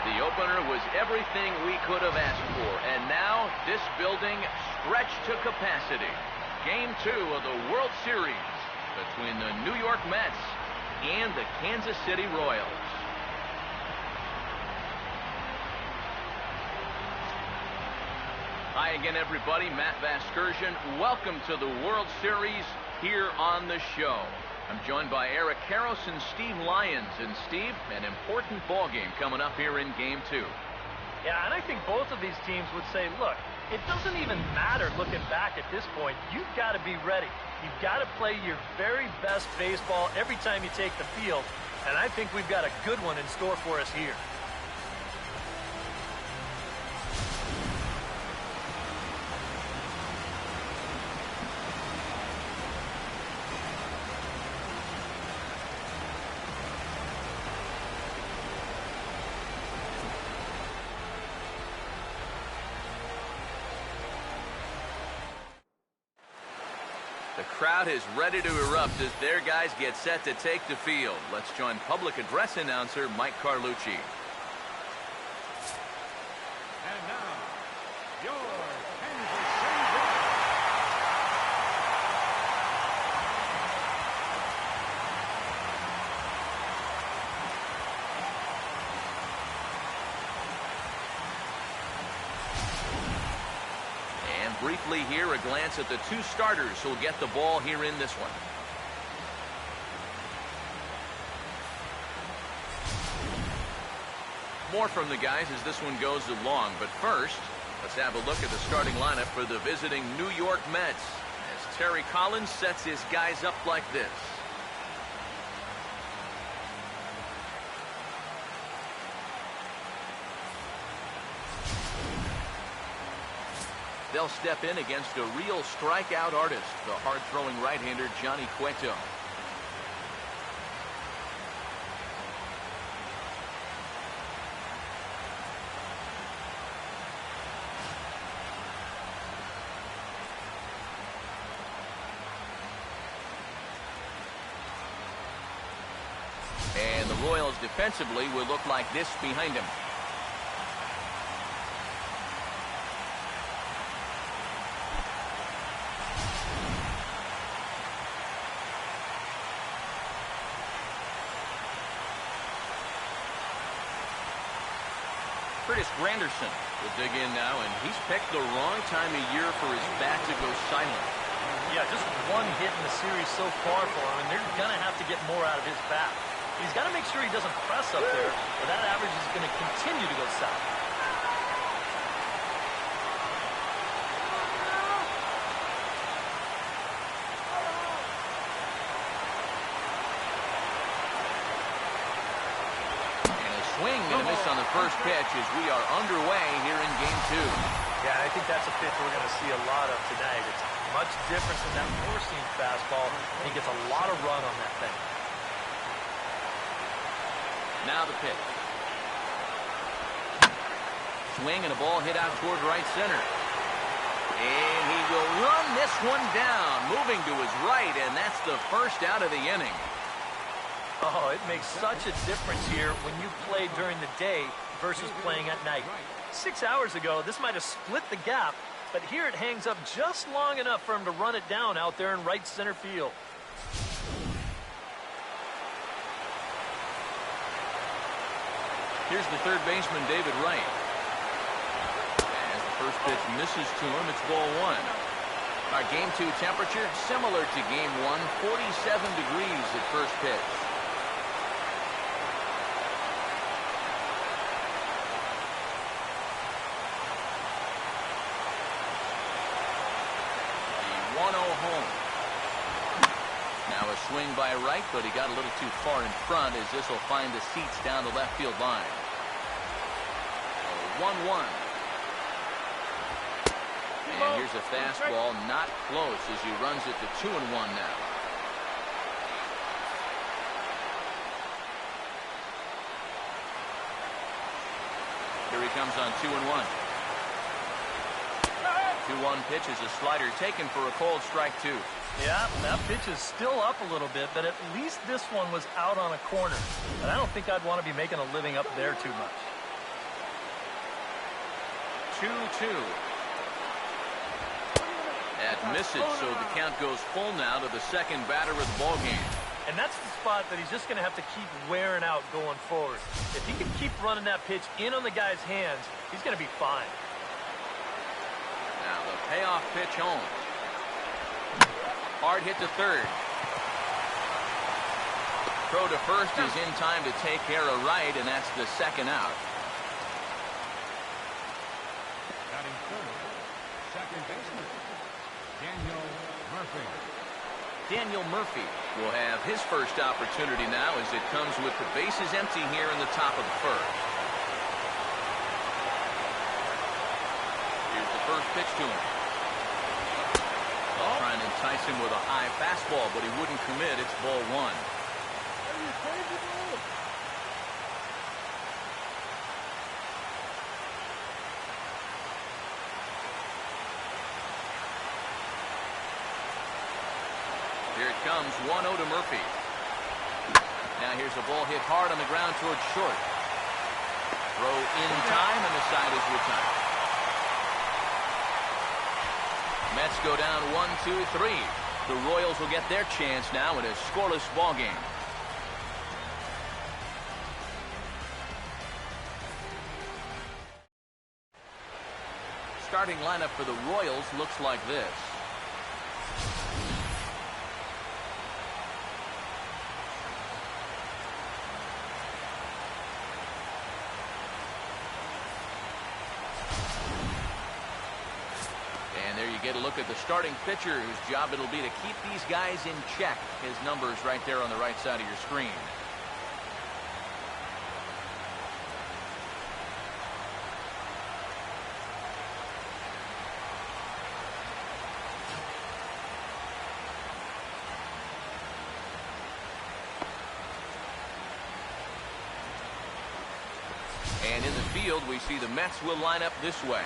The opener was everything we could have asked for, and now this building stretched to capacity. Game 2 of the World Series between the New York Mets and the Kansas City Royals. Hi again, everybody. Matt Vasgersian. Welcome to the World Series here on the show. I'm joined by Eric Karros and Steve Lyons. And Steve, an important ball game coming up here in Game 2. Yeah, and I think both of these teams would say, look, it doesn't even matter looking back at this point. You've got to be ready. You've got to play your very best baseball every time you take the field. And I think we've got a good one in store for us here. The crowd is ready to erupt as their guys get set to take the field. Let's join public address announcer Mike Carlucci. And now, your Kansas City Royals. And briefly here, a glance at the two starters who'll get the ball here in this one. More from the guys as this one goes along, but first, let's have a look at the starting lineup for the visiting New York Mets as Terry Collins sets his guys up like this. They'll step in against a real strikeout artist, the hard-throwing right-hander Johnny Cueto. And the Royals defensively will look like this behind him. Curtis Granderson will dig in now, and he's picked the wrong time of year for his bat to go silent. Yeah, just one hit in the series so far for him, and they're going to have to get more out of his bat. He's got to make sure he doesn't press up there, or that average is going to continue to go south. Swing and a miss on the first pitch as we are underway here in Game 2. Yeah, I think that's a pitch we're going to see a lot of tonight. It's much different than that four-seam fastball. He gets a lot of run on that thing. Now the pitch. Swing and a ball hit out toward right center. And he will run this one down, moving to his right, and that's the first out of the inning. Oh, it makes such a difference here when you play during the day versus playing at night. 6 hours ago, this might have split the gap, but here it hangs up just long enough for him to run it down out there in right center field. Here's the third baseman, David Wright. As the first pitch misses to him, it's ball one. Our Game 2 temperature, similar to Game 1, 47 degrees at first pitch. The 1-0 home. Now a swing by Wright, but he got a little too far in front as this will find the seats down the left field line. 1-1. And here's a fastball, not close as he runs it to 2-1 now. Here he comes on 2-1. 2-1 pitch is a slider taken for a cold strike two. Yeah, that pitch is still up a little bit, but at least this one was out on a corner. But I don't think I'd want to be making a living up there too much. 2-2. That misses, so the count goes full now to the second batter of the ballgame. And that's the spot that he's just going to have to keep wearing out going forward. If he can keep running that pitch in on the guy's hands, he's going to be fine. Now the payoff pitch home. Hard hit to third. Throw to first is in time to take care of right, and that's the second out. Batting third, second baseman, Daniel Murphy. Daniel Murphy will have his first opportunity now as it comes with the bases empty here in the top of the first. Here's the first pitch to him. Trying to entice him with a high fastball, but he wouldn't commit. It's ball one. Here it comes, 1-0 to Murphy. Now here's a ball hit hard on the ground towards short. Throw in time, and the side is retired. Mets go down 1-2-3. The Royals will get their chance now in a scoreless ball game. Starting lineup for the Royals looks like this. Get a look at the starting pitcher whose job it'll be to keep these guys in check. His numbers right there on the right side of your screen. And in the field, we see the Mets will line up this way.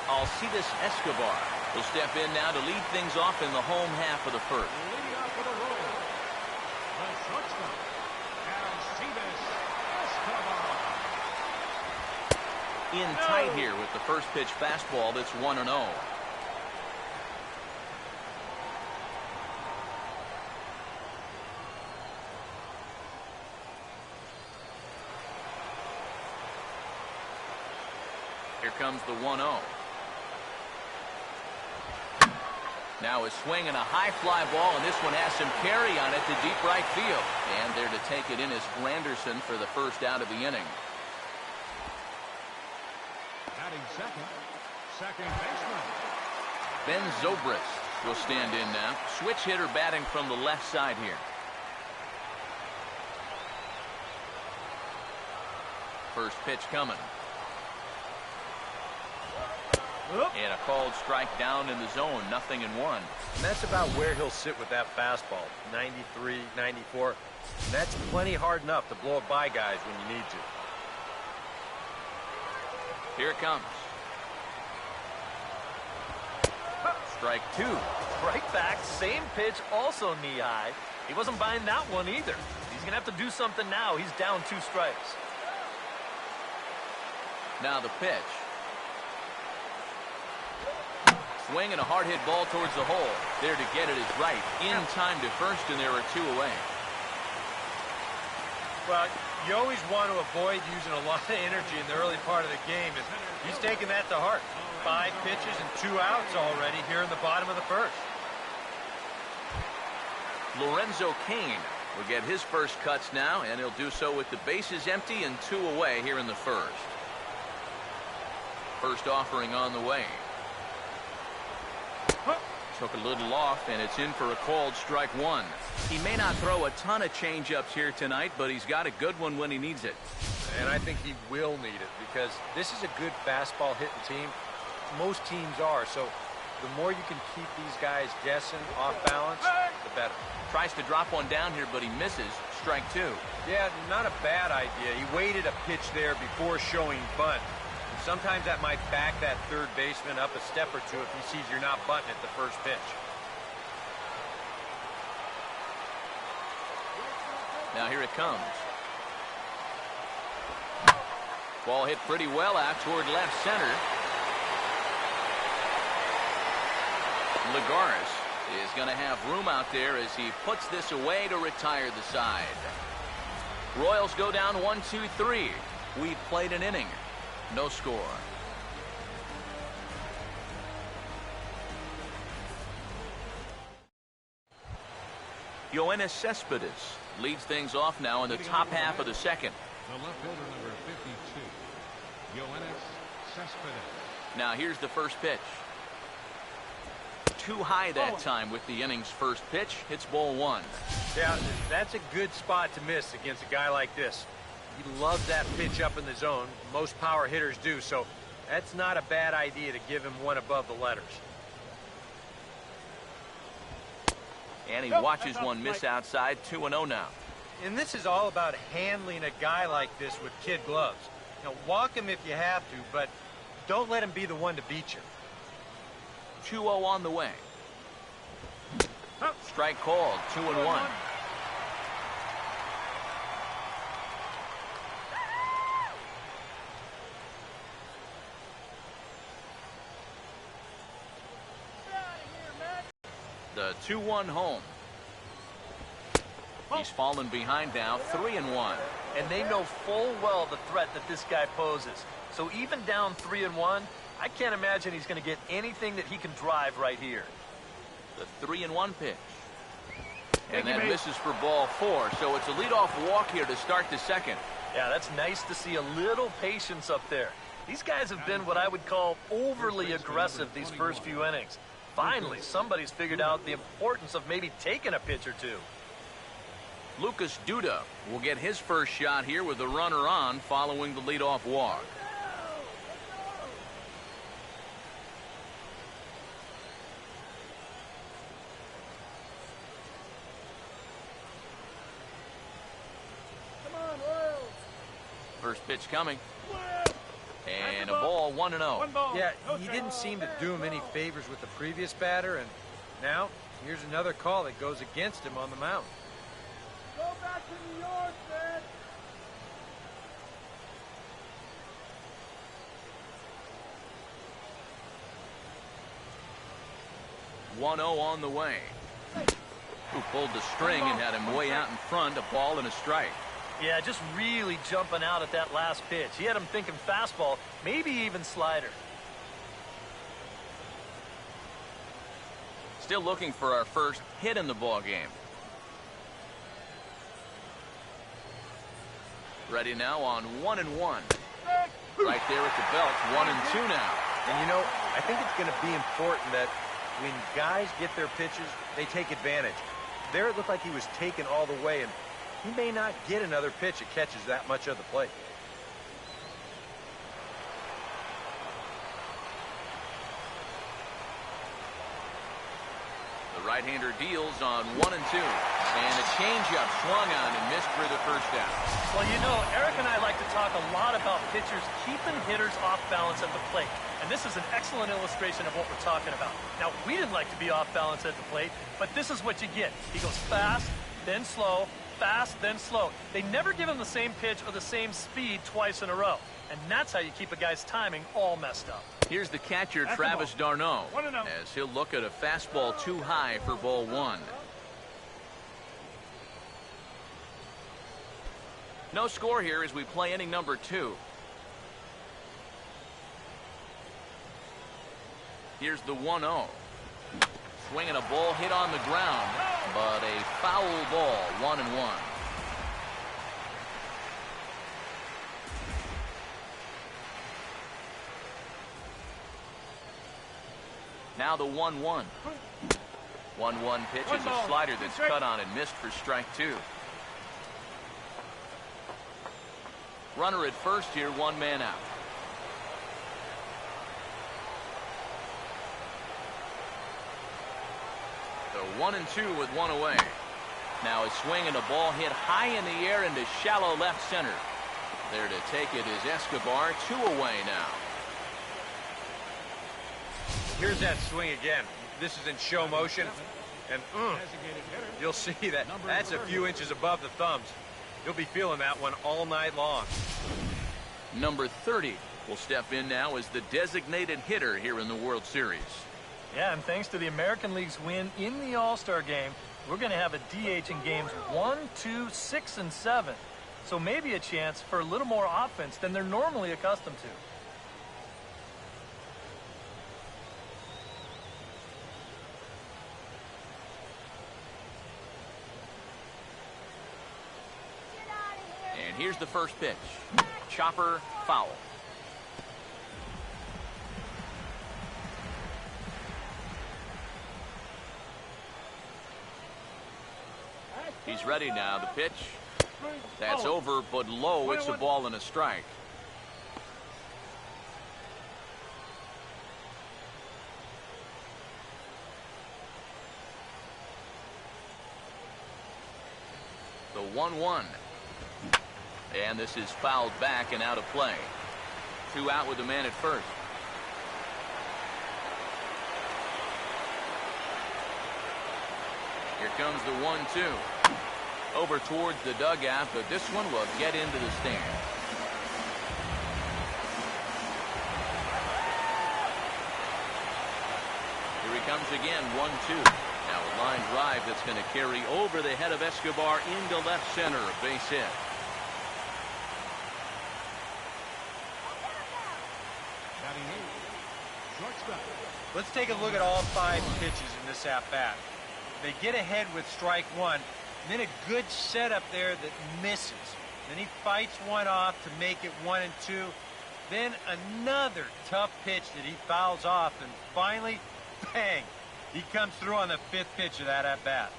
Alcides Escobar will step in now to lead things off in the home half of the first. Leading off for the Royals, the shortstop, Alcides Escobar. In tight here with the first pitch fastball that's 1-0. Here comes the 1-0. Now a swing and a high fly ball, and this one has some carry on it to deep right field. And there to take it in is Granderson for the first out of the inning. Batting second, second baseman. Ben Zobrist will stand in now. Switch hitter batting from the left side here. First pitch coming. And a called strike down in the zone, 0-1. And that's about where he'll sit with that fastball, 93, 94. And that's plenty hard enough to blow it by guys when you need to. Here it comes. Strike two. Right back, same pitch, also knee high. He wasn't buying that one either. He's going to have to do something now. He's down 2 strikes. Now the pitch. Swing and a hard hit ball towards the hole. There to get it is right. In time to first, and there are 2 away. Well, you always want to avoid using a lot of energy in the early part of the game, and he's taking that to heart. 5 pitches and 2 outs already here in the bottom of the first. Lorenzo Cain will get his first cuts now, and he'll do so with the bases empty and 2 away here in the first. First offering on the way. Took a little off, and it's in for a called strike 1. He may not throw a ton of changeups here tonight, but he's got a good one when he needs it. And I think he will need it because this is a good fastball hitting team. Most teams are, so the more you can keep these guys guessing, off balance, the better. Tries to drop one down here, but he misses. Strike 2. Yeah, not a bad idea. He waited a pitch there before showing bunt. Sometimes that might back that third baseman up a step or two if he sees you're not butting at the first pitch. Now here it comes. Ball hit pretty well out toward left center. Lagares is going to have room out there as he puts this away to retire the side. Royals go down 1-2-3. We played an inning. No score. Yoenis Cespedes leads things off now in the top half of the second. The left fielder, number 52, Yoenis Cespedes. Now here's the first pitch. Too high that time with the inning's first pitch. Hits ball one. Yeah, that's a good spot to miss against a guy like this. He loves that pitch up in the zone. Most power hitters do, so that's not a bad idea to give him one above the letters. And he watches one miss outside. 2-0 now. And this is all about handling a guy like this with kid gloves. You know, walk him if you have to, but don't let him be the one to beat you. 2-0 on the way. Strike called. 2-1. The 2-1 home. He's fallen behind now. 3-1. And they know full well the threat that this guy poses. So even down 3-1, I can't imagine he's going to get anything that he can drive right here. The 3-1 pitch. And that misses for ball four. So it's a leadoff walk here to start the second. Yeah, that's nice to see a little patience up there. These guys have been what I would call overly aggressive these first few innings. Finally, somebody's figured out the importance of maybe taking a pitch or two. Lucas Duda will get his first shot here with the runner on following the leadoff walk. First pitch coming. And a ball, 1-0. Yeah, he didn't seem to do him any favors with the previous batter, and now here's another call that goes against him on the mound. Go back to New York, man. On the way. Who pulled the string and had him way out in front, a ball and a strike. Yeah, just really jumping out at that last pitch. He had him thinking fastball, maybe even slider. Still looking for our first hit in the ball game. Ready now on 1-1. Right there at the belt. 1-2 now. And you know, I think it's going to be important that when guys get their pitches, they take advantage. There it looked like he was taken all the way, and he may not get another pitch that catches that much of the plate. The right-hander deals on 1-2. And a changeup swung on and missed for the first out. Well, you know, Eric and I like to talk a lot about pitchers keeping hitters off balance at the plate. And this is an excellent illustration of what we're talking about. Now, we didn't like to be off balance at the plate, but this is what you get. He goes fast, then slow, fast, then slow. They never give him the same pitch or the same speed twice in a row. And that's how you keep a guy's timing all messed up. Here's the catcher, Travis d'Arnaud, as he'll look at a fastball too high for ball one. No score here as we play inning number 2. Here's the 1-0. Swinging a ball hit on the ground, but a foul ball, 1-1. Now the 1-1. 1-1 pitch is a slider that's cut on and missed for strike 2. Runner at first here, one man out. So 1-2 with one away. Now a swing and a ball hit high in the air into shallow left center. There to take it is Escobar, 2 away now. Here's that swing again. This is in show motion, and Designated hitter. you'll see that that's a few inches above the thumbs. You'll be feeling that one all night long. Number 30 will step in now as the designated hitter here in the World Series. Yeah, and thanks to the American League's win in the All-Star game, we're going to have a DH in games 1, 2, 6, and 7. So maybe a chance for a little more offense than they're normally accustomed to. And here's the first pitch. Chopper, foul. He's ready now. The pitch. That's over, but low. It's a ball and a strike. The 1-1. And this is fouled back and out of play. 2 out with the man at first. Here comes the 1-2. Over towards the dugout, but this one will get into the stand. Here he comes again, 1-2. Now a line drive that's going to carry over the head of Escobar into left center, a base hit. Batting eighth. Shortstop. Let's take a look at all 5 pitches in this at-bat. They get ahead with strike 1, and then a good setup there that misses. Then he fights one off to make it 1 and 2. Then another tough pitch that he fouls off, and finally, bang, he comes through on the 5th pitch of that at-bat.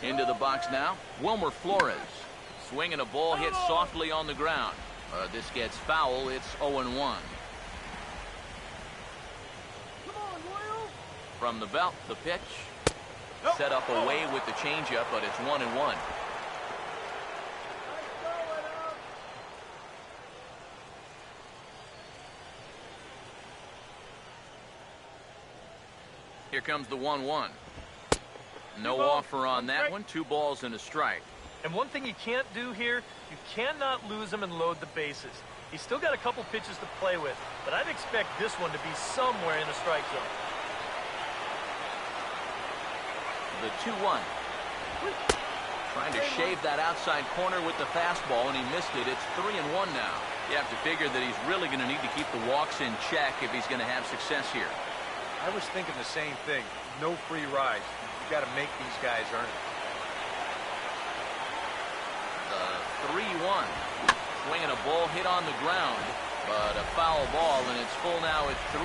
Into the box now, Wilmer Flores. Swinging a ball hit softly on the ground. This gets foul. It's 0-1. From the belt, the pitch. Set up away with the changeup, but it's 1-1. Here comes the 1-1. No offer on that one. 2 balls and a strike. And one thing you can't do here, you cannot lose him and load the bases. He's still got a couple pitches to play with, but I'd expect this one to be somewhere in the strike zone. The 2-1. Trying to shave that outside corner with the fastball, and he missed it. It's 3-1 now. You have to figure that he's really going to need to keep the walks in check if he's going to have success here. I was thinking the same thing. No free rides. You got to make these guys earn it. 3-1. Swinging a ball hit on the ground, but a foul ball, and it's full now at 3-2.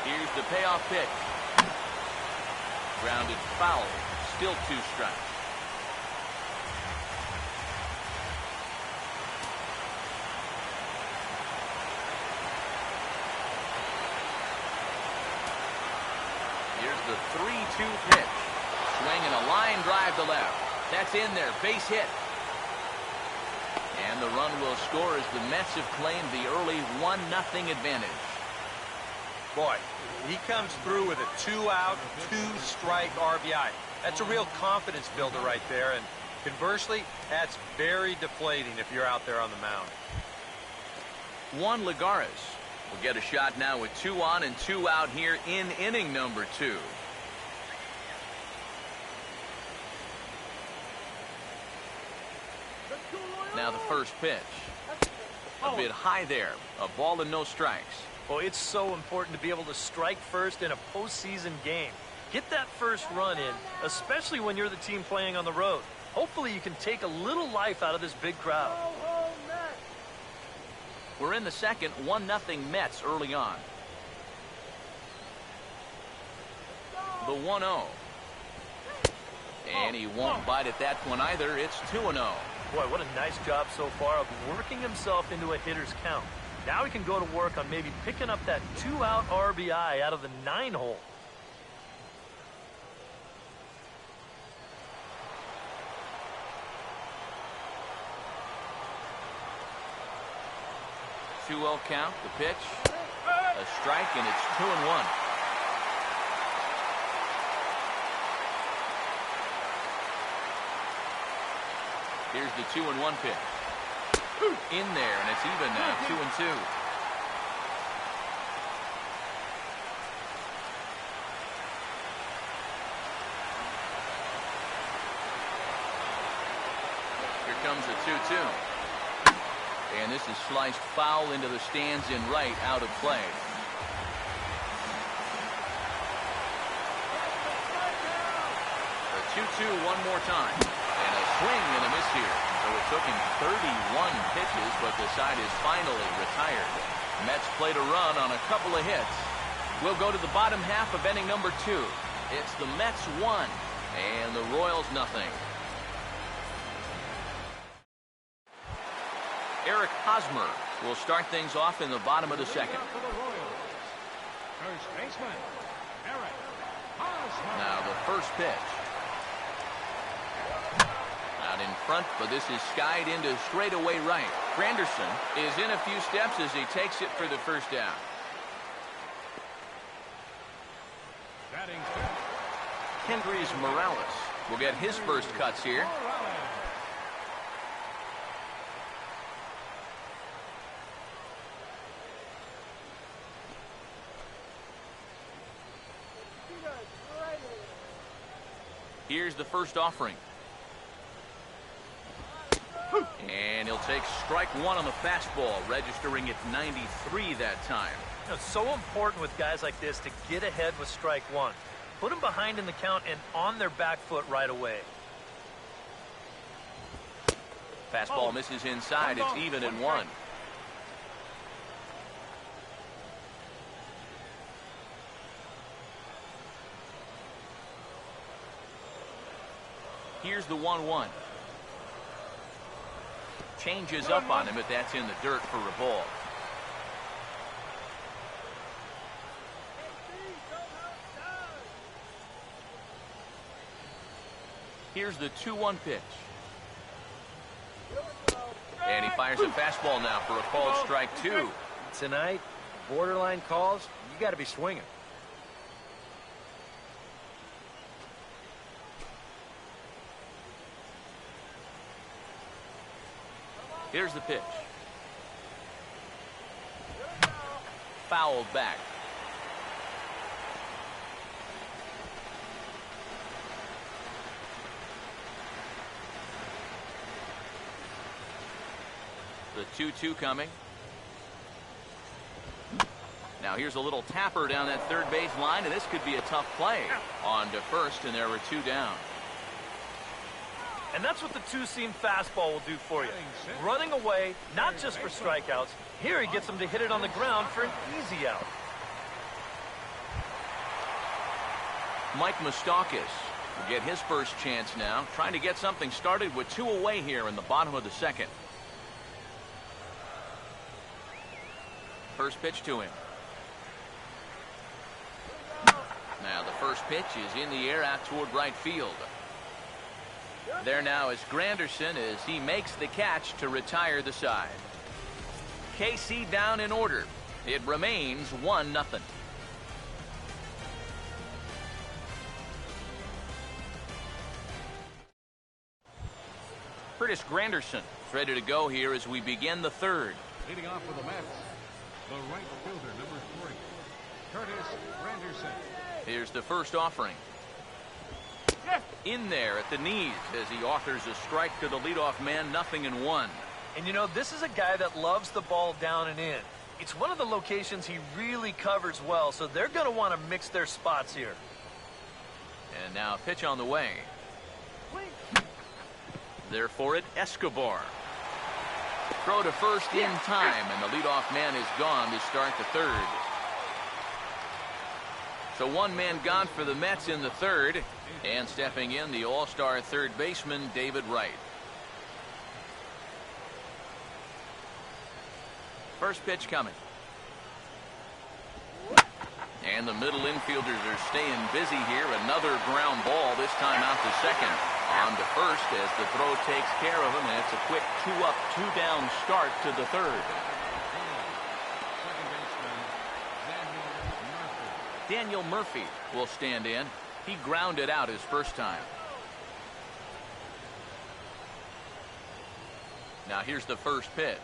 Here's the payoff pitch. Grounded foul. Still 2 strikes. The 3-2 pitch. Swinging a line drive to left. That's in there. Base hit. And the run will score as the Mets have claimed the early 1-0 advantage. Boy, he comes through with a 2-out, 2-strike RBI. That's a real confidence builder right there. And conversely, that's very deflating if you're out there on the mound. Juan Lagares will get a shot now with 2 on and 2 out here in inning number 2. Now the first pitch. A bit high there. A ball and no strikes. Well, it's so important to be able to strike first in a postseason game. Get that first run in, especially when you're the team playing on the road. Hopefully you can take a little life out of this big crowd. We're in the second, 1-0 Mets early on. The 1-0. And he won't bite at that one either. It's 2-0. Boy, what a nice job so far of working himself into a hitter's count. Now he can go to work on maybe picking up that 2-out RBI out of the 9-hole. Two-0 count, the pitch, a strike, and it's 2-1. Here's the 2-1 pitch. In there, and it's even now, 2-2. Here comes the 2-2. And this is sliced foul into the stands in right, out of play. The 2-2 one more time. And a swing and a miss here. So it took him 31 pitches, but the side is finally retired. Mets played a run on a couple of hits. We'll go to the bottom half of inning number 2. It's the Mets 1 and the Royals nothing. Eric Hosmer will start things off in the bottom of the second. First baseman, Eric Hosmer. Now the first pitch. Out in front, but this is skied into straightaway right. Granderson is in a few steps as he takes it for the first down. Batting fifth, Kendrys Morales will get his first cuts here. Morales. Here's the first offering. And he'll take strike one on the fastball, registering at 93 that time. You know, it's so important with guys like this to get ahead with strike one. Put them behind in the count and on their back foot right away. Fastball misses inside. It's even at 1. Here's the 1-1. Changes up on him, but that's in the dirt for a ball. Here's the 2-1 pitch. And he fires a fastball now for a called strike 2. Tonight, borderline calls, you got to be swinging. Here's the pitch. Fouled back. The 2-2 coming. Now here's a little tapper down that third base line, and this could be a tough play. On to first, and there were 2 down. And that's what the two-seam fastball will do for you. Running away, not just for strikeouts. Here he gets them to hit it on the ground for an easy out. Mike Moustakas will get his first chance now, trying to get something started with 2 away here in the bottom of the second. First pitch to him. Now the first pitch is in the air out toward right field. There now is Granderson as he makes the catch to retire the side. KC down in order. It remains 1-0. Curtis Granderson is ready to go here as we begin the third. Leading off for the Mets, the right fielder, number 3, Curtis Granderson. Here's the first offering. In there at the knees as he offers a strike to the leadoff man, 0-1. And you know, this is a guy that loves the ball down and in. It's one of the locations he really covers well, so they're going to want to mix their spots here. And now a pitch on the way. There for it, Escobar. Throw to first in time, and the leadoff man is gone to start the third. So 1 man gone for the Mets in the third, and stepping in the all-star third baseman, David Wright. First pitch coming. And the middle infielders are staying busy here. Another ground ball, this time out to second. On to first as the throw takes care of him, and it's a quick 2-up, 2-down start to the third. Daniel Murphy will stand in. He grounded out his first time. Now here's the first pitch.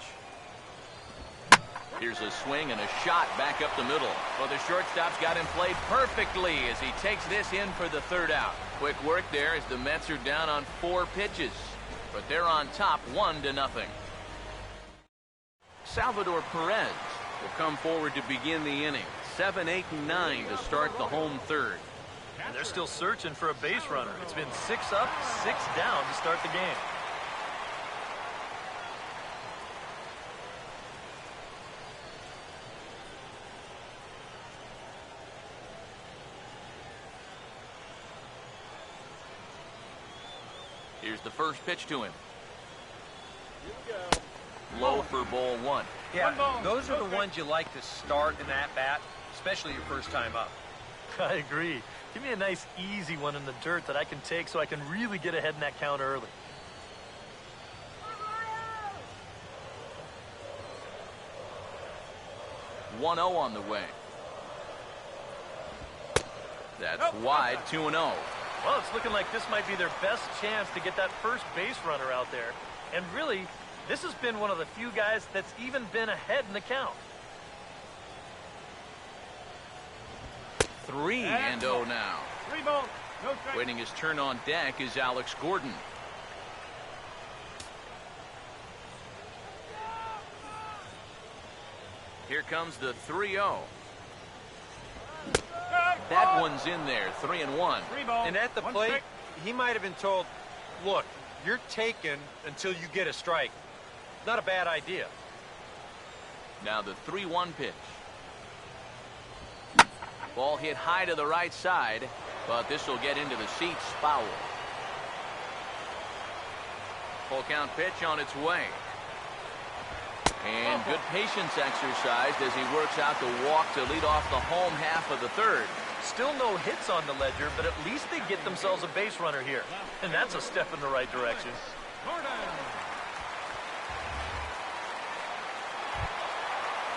Here's a swing and a shot back up the middle. Well, the shortstop's got him played perfectly as he takes this in for the third out. Quick work there as the Mets are down on 4 pitches. But they're on top 1-0. Salvador Perez will come forward to begin the inning. 7, 8, and 9 to start the home third. And they're still searching for a base runner. It's been 6 up, 6 down to start the game. Here's the first pitch to him. Low for ball 1. Yeah, those are the ones you like to start in that bat, especially your first time up. I agree. Give me a nice, easy one in the dirt that I can take so I can really get ahead in that count early. One 0 on the way. That's wide, 2-0. Well, it's looking like this might be their best chance to get that first base runner out there. And really, this has been one of the few guys that's even been ahead in the count. 3-0 now. 3 balls, no strikes. Waiting his turn on deck is Alex Gordon. Here comes the 3-0. That one's in there, 3-1. 3 balls, And at the 1 plate, strike. he might have been told, look, you're taken until you get a strike. Not a bad idea. Now the 3-1 pitch. Ball hit high to the right side, but this will get into the seats, foul. Full count pitch on its way. And good patience exercised as he works out the walk to lead off the home half of the third. Still no hits on the ledger, but at least they get themselves a base runner here. And that's a step in the right direction.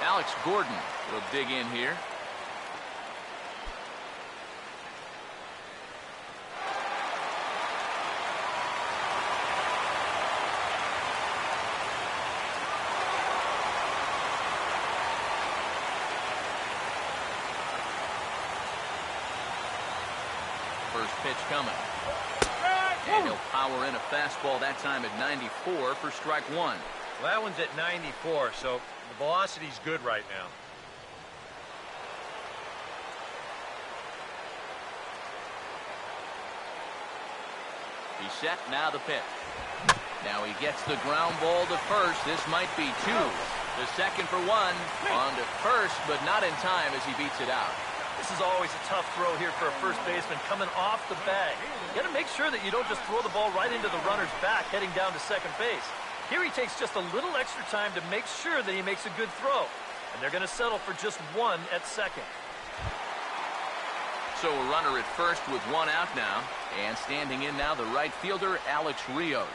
Alex Gordon will dig in here. First pitch coming. And he'll power in a fastball that time at 94 for strike 1. Well, that one's at 94, so the velocity's good right now. He's set, now the pitch. Now he gets the ground ball to first. This might be 2. The second for 1. On to first, but not in time as he beats it out. This is always a tough throw here for a first baseman coming off the bag. You got to make sure that you don't just throw the ball right into the runner's back heading down to second base. Here he takes just a little extra time to make sure that he makes a good throw. And they're going to settle for just 1 at second. So a runner at first with 1 out now. And standing in now the right fielder, Alex Rios.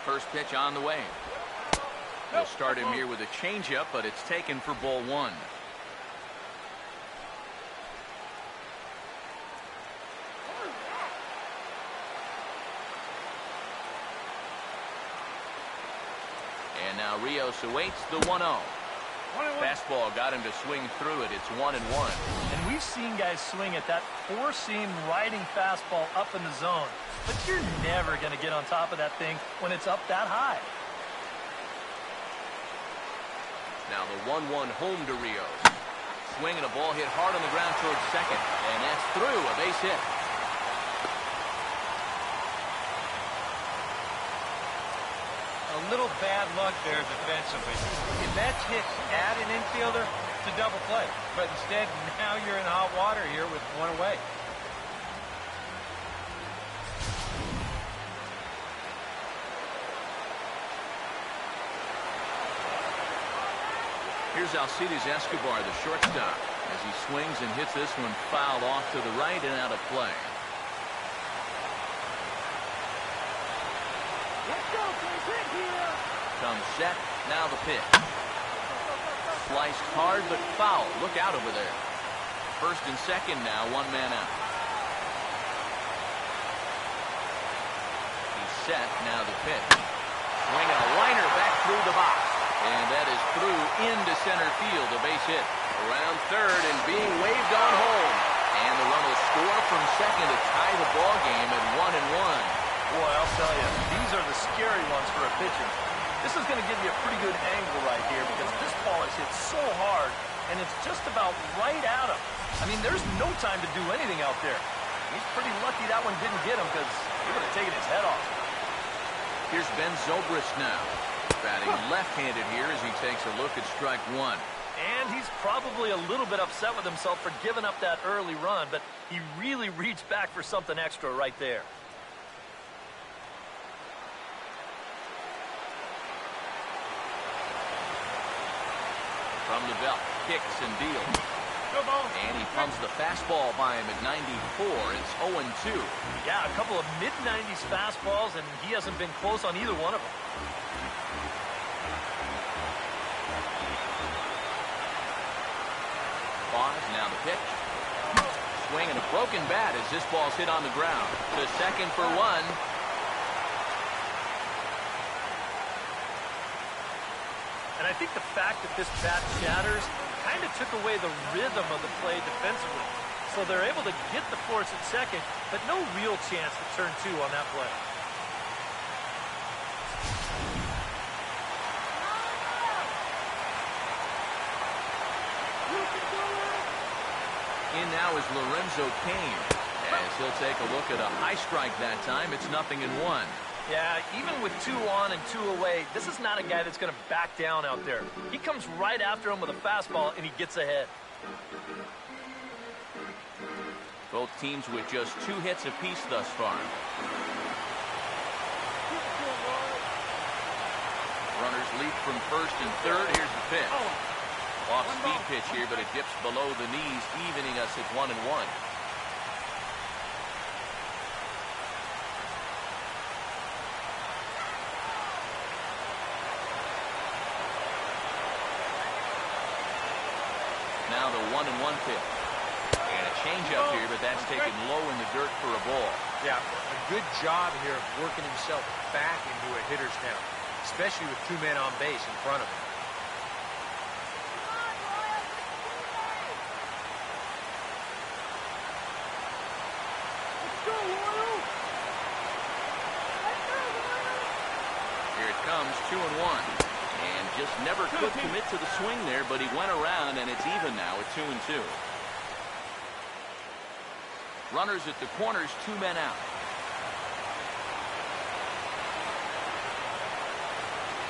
First pitch on the way. They'll start him here with a changeup, but it's taken for ball 1. And now Rios awaits the 1-0. Fastball got him to swing through it. It's 1-1. And we've seen guys swing at that 4-seam riding fastball up in the zone. But you're never going to get on top of that thing when it's up that high. Now the 1-1 home to Rios. Swing and a ball hit hard on the ground towards second. And that's through, a base hit. A little bad luck there defensively. If that's hit at an infielder, it's a double play. But instead, now you're in hot water here with 1 away. Here's Alcides Escobar, the shortstop, as he swings and hits this one fouled off to the right and out of play. Comes set, now the pitch. Sliced hard but foul. Look out over there. First and second now, one man out. He's set, now the pitch. Swinging a liner back through the box. And that is through into center field, a base hit. Around third and being waved on home. And the run will score from second to tie the ball game at 1-1. Boy, I'll tell you, these are the scary ones for a pitcher. This is going to give you a pretty good angle right here because this ball is hit so hard, and it's just about right at him. I mean, there's no time to do anything out there. He's pretty lucky that one didn't get him because he would have taken his head off. Here's Ben Zobrist now. Batting left-handed here as he takes a look at strike one. And he's probably a little bit upset with himself for giving up that early run, but he really reached back for something extra right there. From the belt, kicks and deals. And he pumps the fastball by him at 94. It's 0-2. Yeah, a couple of mid-90s fastballs, and he hasn't been close on either one of them. Pause, now the pitch. Swinging a broken bat as this ball's hit on the ground. To second for one. And I think the fact that this bat shatters kind of took away the rhythm of the play defensively. So they're able to get the force at second, but no real chance to turn two on that play. In now is Lorenzo Cain, as he'll take a look at a high strike that time. It's 0-1. Yeah, even with 2 on and 2 away, this is not a guy that's going to back down out there. He comes right after him with a fastball, and he gets ahead. Both teams with just 2 hits apiece thus far. Runners leap from first and third. Here's the pitch. Off-speed pitch here, but it dips below the knees, evening us at 1-1. Now the 1-1 pitch. And a changeup here, but that's taken low in the dirt for a ball. Yeah, a good job here of working himself back into a hitter's count, especially with 2 men on base in front of him. Here it comes, 2-1. And just never could commit to the swing there, but he went around, and it's even now at 2-2. Runners at the corners, 2 men out.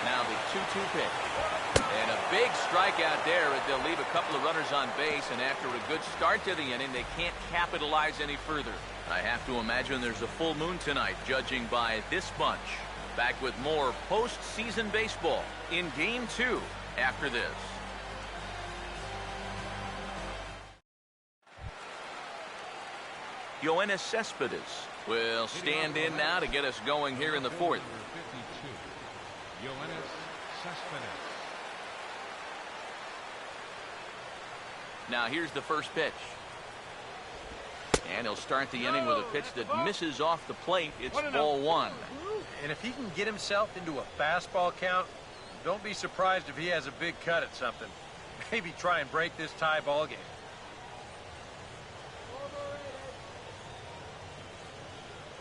Now the 2-2 pitch. And a big strikeout there as they'll leave a couple of runners on base, and after a good start to the inning, they can't capitalize any further. I have to imagine there's a full moon tonight, judging by this bunch. Back with more postseason baseball in Game 2 after this. Yoenis Cespedes will stand in now to get us going here in the 4th. Yoenis Cespedes. Now here's the first pitch. And he'll start the inning with a pitch that misses off the plate. It's ball 1. And if he can get himself into a fastball count, don't be surprised if he has a big cut at something. Maybe try and break this tie ball game.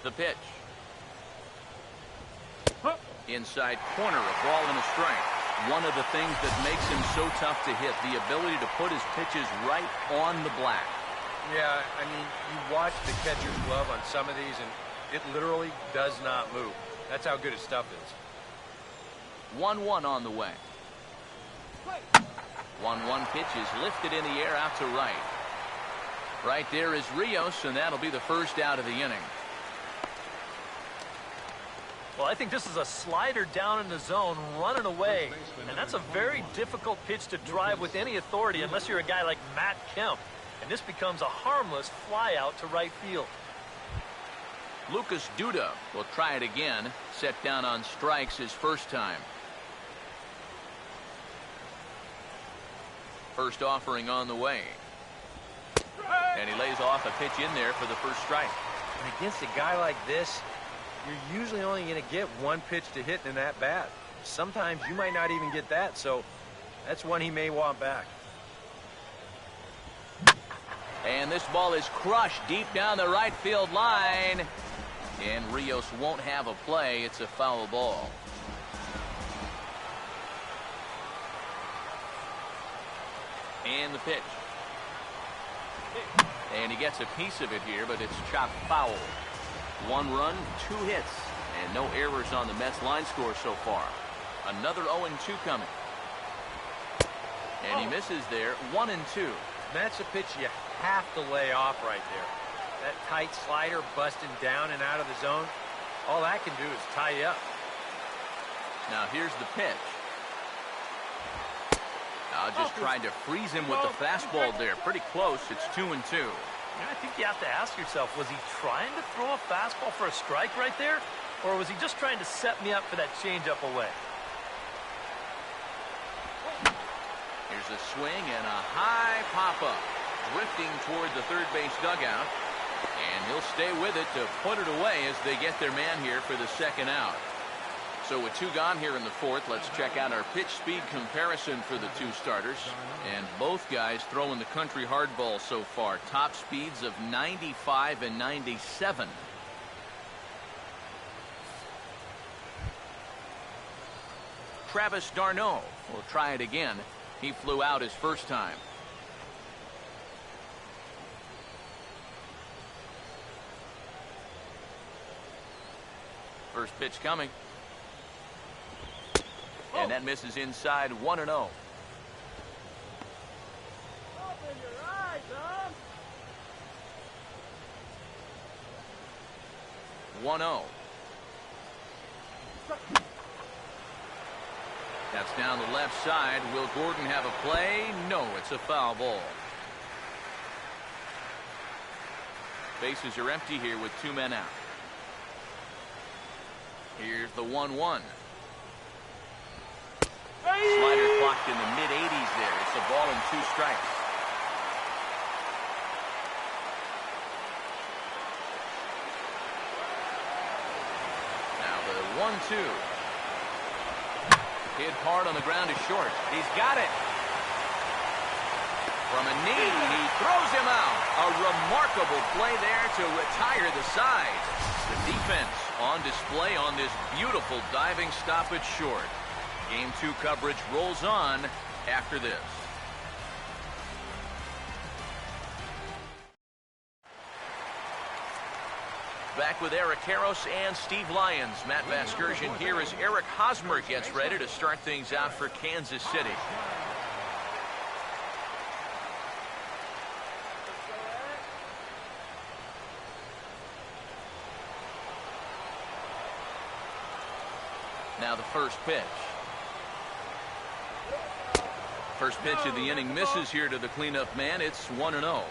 The pitch. Inside corner, a ball and a strike. One of the things that makes him so tough to hit, the ability to put his pitches right on the black. Yeah, I mean, you watch the catcher's glove on some of these, and it literally does not move. That's how good his stuff is. 1-1 on the way. 1-1 pitch is lifted in the air out to right. Right there is Rios, and that'll be the first out of the inning. Well, I think this is a slider down in the zone, running away. And that's a very difficult pitch to drive with any authority unless you're a guy like Matt Kemp. And this becomes a harmless fly out to right field. Lucas Duda will try it again. Set down on strikes his first time. First offering on the way. And he lays off a pitch in there for the first strike. And against a guy like this, you're usually only going to get one pitch to hit in that bat. Sometimes you might not even get that, so that's one he may want back. And this ball is crushed deep down the right field line. And Rios won't have a play. It's a foul ball. And the pitch. And he gets a piece of it here, but it's chopped foul. 1 run, 2 hits, and no errors on the Mets line score so far. Another 0-2 coming. And he misses there, 1-2. That's a pitch you have to lay off right there. That tight slider busting down and out of the zone, all that can do is tie you up. Now here's the pitch. Just trying to freeze him with the fastball there. Pretty close. It's 2-2. I think you have to ask yourself, was he trying to throw a fastball for a strike right there? Or was he just trying to set me up for that changeup away? Here's a swing and a high pop-up. Drifting toward the third base dugout. And he'll stay with it to put it away as they get their man here for the second out. So with 2 gone here in the fourth, let's check out our pitch speed comparison for the 2 starters. And both guys throwing the country hardball so far. Top speeds of 95 and 97. Travis d'Arnaud will try it again. He flew out his first time. First pitch coming. And that misses inside, 1-0. Open your eyes, Tom. 1-0. That's down the left side. Will Gordon have a play? No, it's a foul ball. Bases are empty here with 2 men out. Here's the 1-1. Slider clocked in the mid-80s there. It's a ball and 2 strikes. Now the 1-2. Hit hard on the ground is short. He's got it. From a knee, he throws him out. A remarkable play there to retire the side. The defense on display on this beautiful diving stoppage short. Game 2 coverage rolls on after this. Back with Eric Karros and Steve Lyons. Matt Vasgersian here as Eric Hosmer gets ready to start things out for Kansas City. Now the first pitch. First pitch of the inning misses here to the cleanup man. It's 1-0.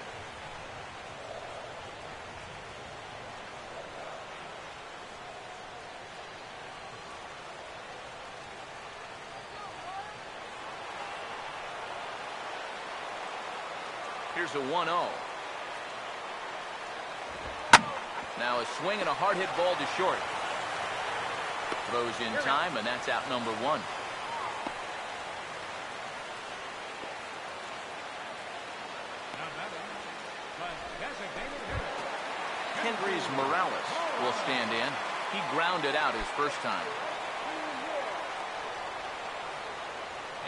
Here's a 1-0. Now a swing and a hard hit ball to short. Throws in time, and that's out number 1. Kendrys Morales will stand in. He grounded out his first time.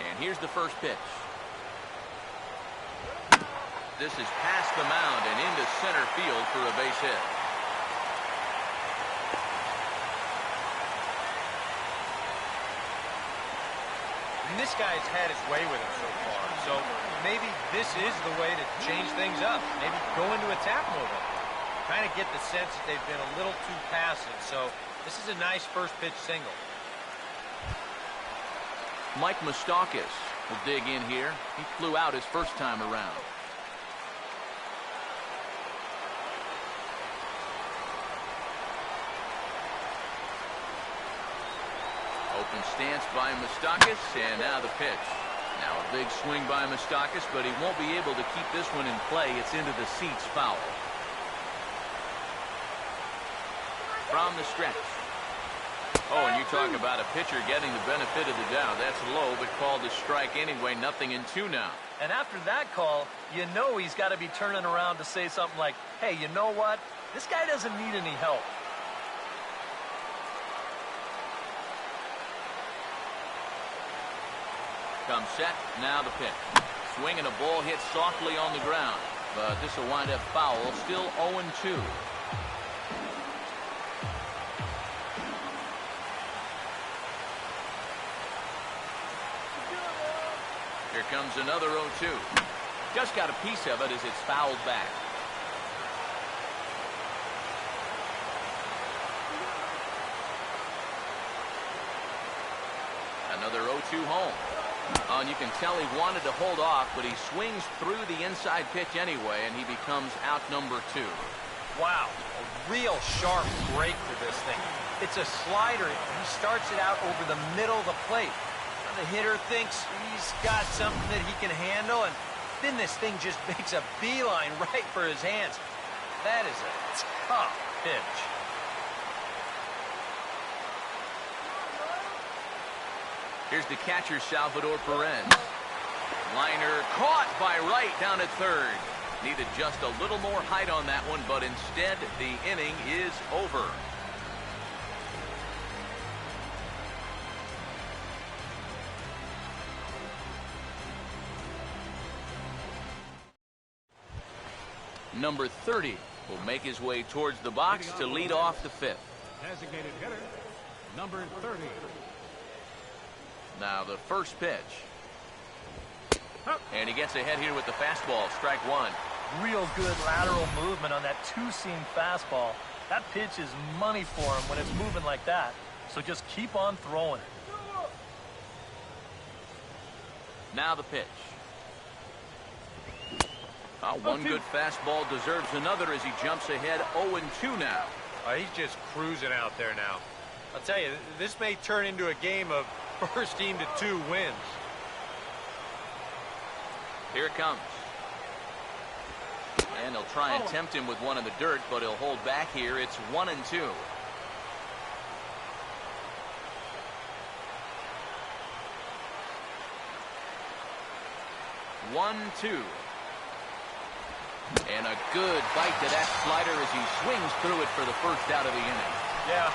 And here's the first pitch. This is past the mound and into center field for a base hit. And this guy's had his way with him so far. So maybe this is the way to change things up. Maybe go into attack mode. Kind of get the sense that they've been a little too passive. So This is a nice first pitch single. Mike Moustakas will dig in here. He flew out his first time around. Open stance by Moustakas, and now the pitch. Now a big swing by Moustakas, but he won't be able to keep this one in play. It's into the seats, foul. From the stretch. Oh, and you talk about a pitcher getting the benefit of the doubt. That's low, but called a strike anyway. 0-2 now. And after that call, you know he's got to be turning around to say something like, hey, you know what? This guy doesn't need any help. Comes set, now the pitch. Swing and a ball hit softly on the ground. But this will wind up foul, still 0-2. Here comes another 0-2. Just got a piece of it as it's fouled back. Another 0-2 home. Oh, and you can tell he wanted to hold off, but he swings through the inside pitch anyway, and he becomes out number 2. Wow, a real sharp break to this thing. It's a slider. He starts it out over the middle of the plate. The hitter thinks he's got something that he can handle, and then this thing just makes a beeline right for his hands. That is a tough pitch. Here's the catcher, Salvador Perez. Liner caught by Wright down at third. Needed just a little more height on that one, but instead the inning is over. Number 30 will make his way towards the box to lead off the fifth. Designated hitter, number 30. Now the first pitch. And he gets ahead here with the fastball, strike one. Real good lateral movement on that two-seam fastball. That pitch is money for him when it's moving like that. So just keep on throwing it. Now the pitch. One good fastball deserves another as he jumps ahead 0-2 now. He's just cruising out there now. I'll tell you, this may turn into a game of first team to 2 wins. Here it comes. And they'll try and tempt him with one in the dirt, but he'll hold back here. It's 1-2. And a good bite to that slider as he swings through it for the first out of the inning. Yeah,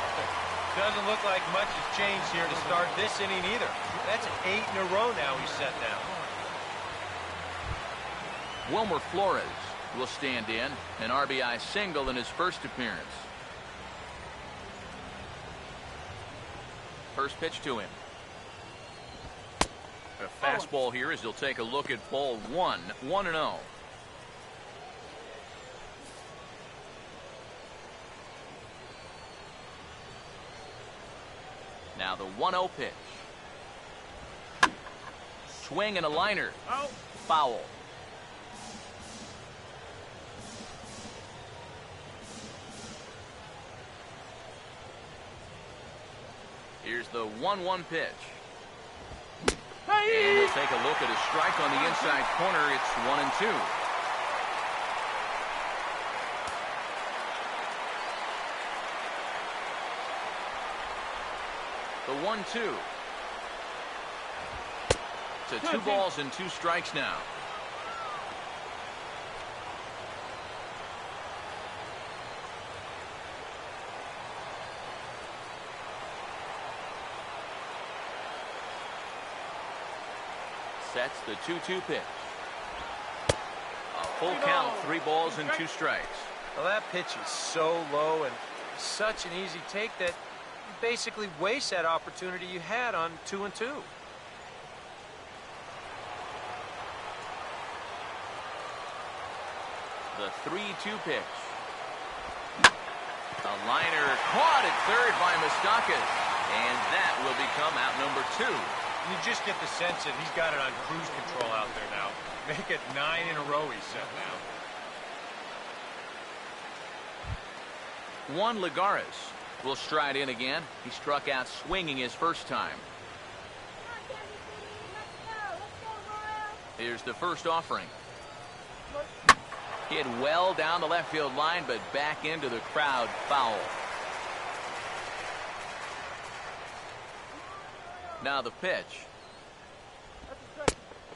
doesn't look like much has changed here to start this inning either. That's 8 in a row now he's set down. Wilmer Flores will stand in, an RBI single in his first appearance. First pitch to him. A fastball here as he'll take a look at ball 1, 1-0. Now the 1-0 pitch. Swing and a liner. Foul. Here's the 1-1 pitch. And we'll take a look at a strike on the inside corner. It's 1-2. The 1-2. So 2 balls and 2 strikes now. Sets the 2-2 pitch. A full count, 3 balls and 2 strikes. Well, that pitch is so low and such an easy take that you basically waste that opportunity you had on 2-2. The 3-2 pitch. A liner caught at third by Moustakas, and that will become out number 2. You just get the sense that he's got it on cruise control out there now. Make it 9 in a row, he said now. Juan Lagares will stride in again. He struck out swinging his first time. Here's the first offering. Hit well down the left field line, but back into the crowd, foul. Now the pitch.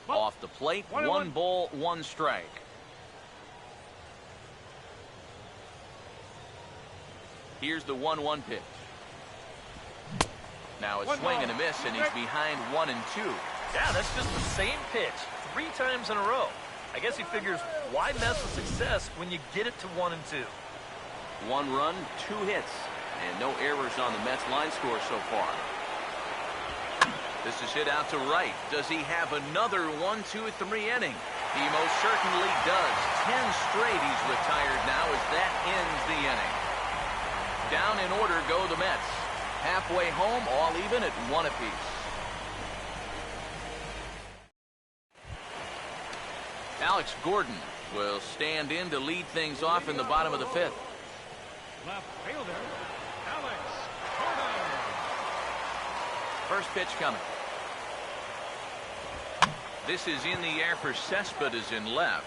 Off the plate, 1 ball, 1 strike. Here's the 1-1 pitch. Now a swing and a miss, and he's behind 1 and 2. Yeah, that's just the same pitch 3 times in a row. I guess he figures, why mess with success when you get it to 1 and 2? 1 run, 2 hits, and no errors on the Mets line score so far. This is hit out to right. Does he have another 1-2-3 inning? He most certainly does. 10 straight he's retired now as that ends the inning. Down in order go the Mets. Halfway home, all even at 1 apiece. Alex Gordon will stand in to lead things off in the bottom of the 5th. Left fielder, Alex Gordon. First pitch coming. This is in the air for Cespedes in left.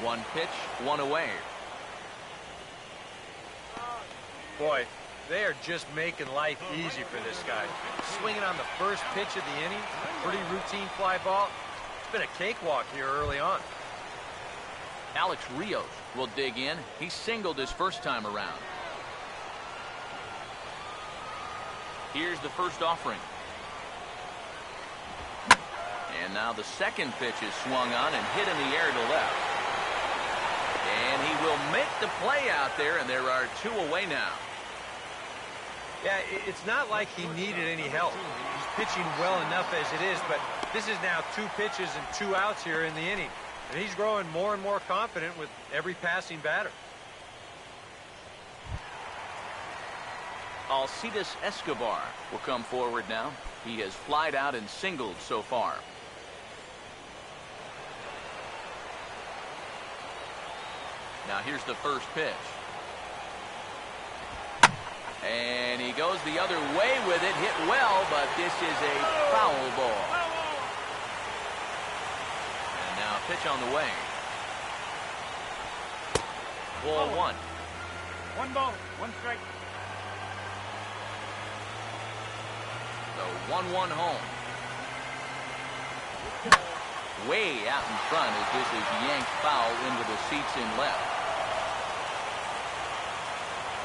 1 pitch, 1 away. Boy, they are just making life easy for this guy. Swinging on the first pitch of the inning, pretty routine fly ball. It's been a cakewalk here early on. Alex Rios will dig in. He singled his first time around. Here's the first offering. And now the second pitch is swung on and hit in the air to left. And he will make the play out there, and there are 2 away now. Yeah, it's not like he needed any help. He's pitching well enough as it is, but this is now 2 pitches and 2 outs here in the inning. And he's growing more and more confident with every passing batter. Alcides Escobar will come forward now. He has flied out and singled so far. Now here's the first pitch. And he goes the other way with it, hit well, but this is a foul ball. And now a pitch on the way. Ball 1. 1 ball, 1 strike. So 1-1 home. Way out in front as this is yanked foul into the seats in left.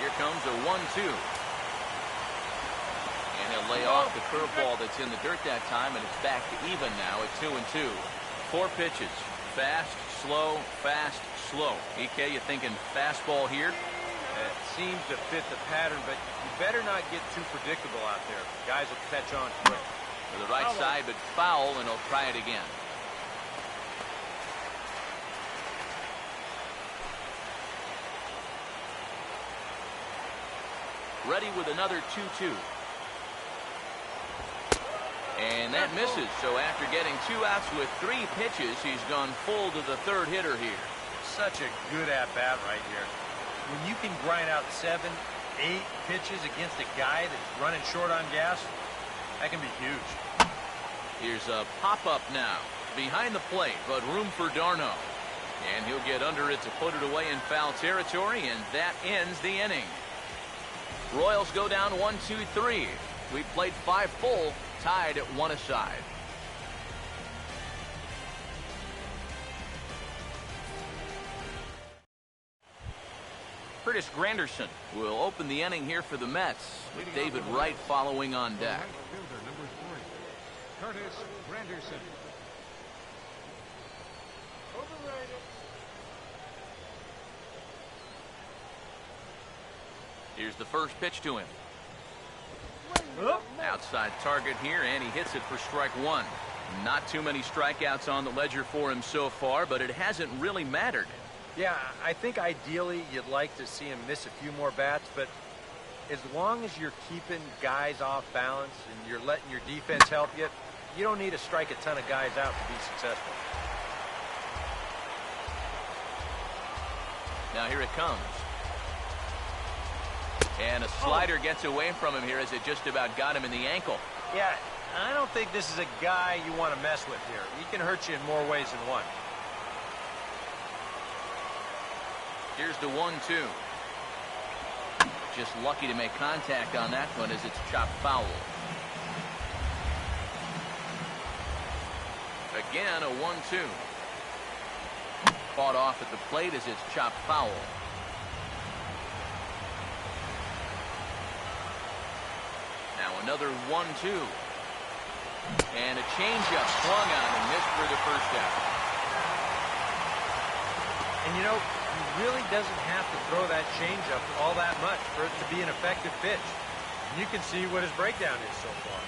Here comes a 1-2. And he'll lay off the curveball that's in the dirt that time, and it's back to even now at 2-2. 4 pitches. Fast, slow, fast, slow. EK, you thinking fastball here? It seems to fit the pattern, but you better not get too predictable out there. Guys will catch on quick. To the right side, but foul, and he'll try it again. Ready with another 2-2. And that misses. So after getting 2 outs with 3 pitches, he's gone full to the 3rd hitter here. Such a good at-bat right here. When you can grind out 7, 8 pitches against a guy that's running short on gas, that can be huge. Here's a pop-up now. Behind the plate, but room for d'Arnaud. And he'll get under it to put it away in foul territory, and that ends the inning. Royals go down 1-2-3. We played 5 full, tied at 1 aside. Curtis Granderson will open the inning here for the Mets, with David Wright following on deck. Right fielder, number 3, Curtis Granderson. Here's the first pitch to him. Outside target here, and he hits it for strike 1. Not too many strikeouts on the ledger for him so far, but it hasn't really mattered. Yeah, I think ideally you'd like to see him miss a few more bats, but as long as you're keeping guys off balance and you're letting your defense help you, you don't need to strike a ton of guys out to be successful. Now here it comes. And a slider gets away from him here as it just about got him in the ankle. Yeah, I don't think this is a guy you want to mess with here. He can hurt you in more ways than one. Here's the 1-2. Just lucky to make contact on that one as it's chopped foul. Again, a 1-2. Fought off at the plate as it's chopped foul. Now another 1-2. And a changeup swung on and missed for the first out. And you know, he really doesn't have to throw that changeup all that much for it to be an effective pitch. You can see what his breakdown is so far.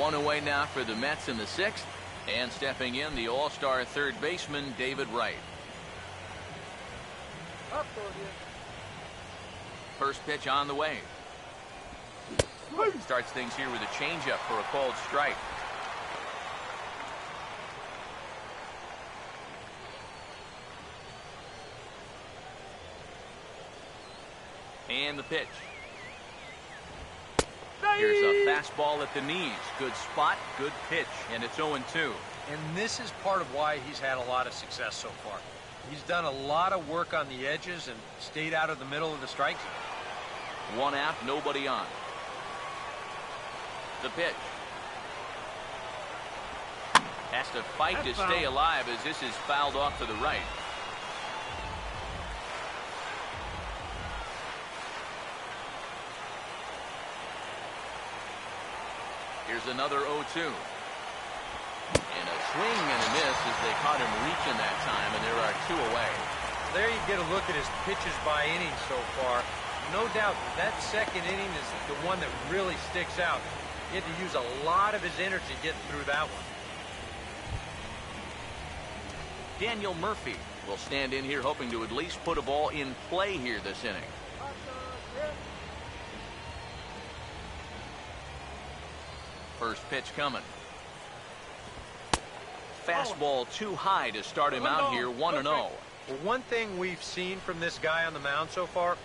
One away now for the Mets in the 6th. And stepping in, the all-star third baseman, David Wright. First pitch on the way. Starts things here with a changeup for a called strike. And the pitch. Here's a fastball at the knees. Good spot, good pitch, and it's 0-2. And this is part of why he's had a lot of success so far. He's done a lot of work on the edges and stayed out of the middle of the strike zone. One out, nobody on. The pitch. Has to fight to stay alive as this is fouled off to the right. Here's another 0-2. And a swing and a miss as they caught him reaching that time, and there are 2 away. There you get a look at his pitches by inning so far. No doubt that second inning is the one that really sticks out. He had to use a lot of his energy getting through that one. Daniel Murphy will stand in here hoping to at least put a ball in play here this inning. First pitch coming. Fastball too high to start him out here, 1-0. Well, one thing we've seen from this guy on the mound so far,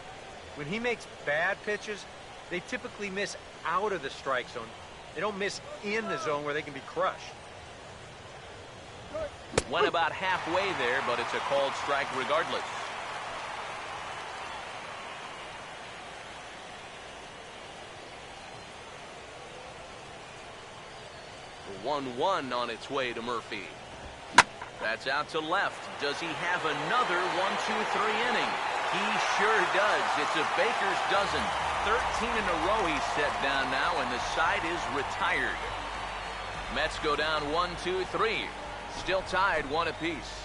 when he makes bad pitches, they typically miss out of the strike zone. They don't miss in the zone where they can be crushed. Went about halfway there, but it's a called strike regardless. The 1-1 on its way to Murphy. That's out to left. Does he have another 1-2-3 inning? He sure does. It's a baker's dozen. 13 in a row he's set down now, and the side is retired. Mets go down 1-2-3. Still tied 1 apiece.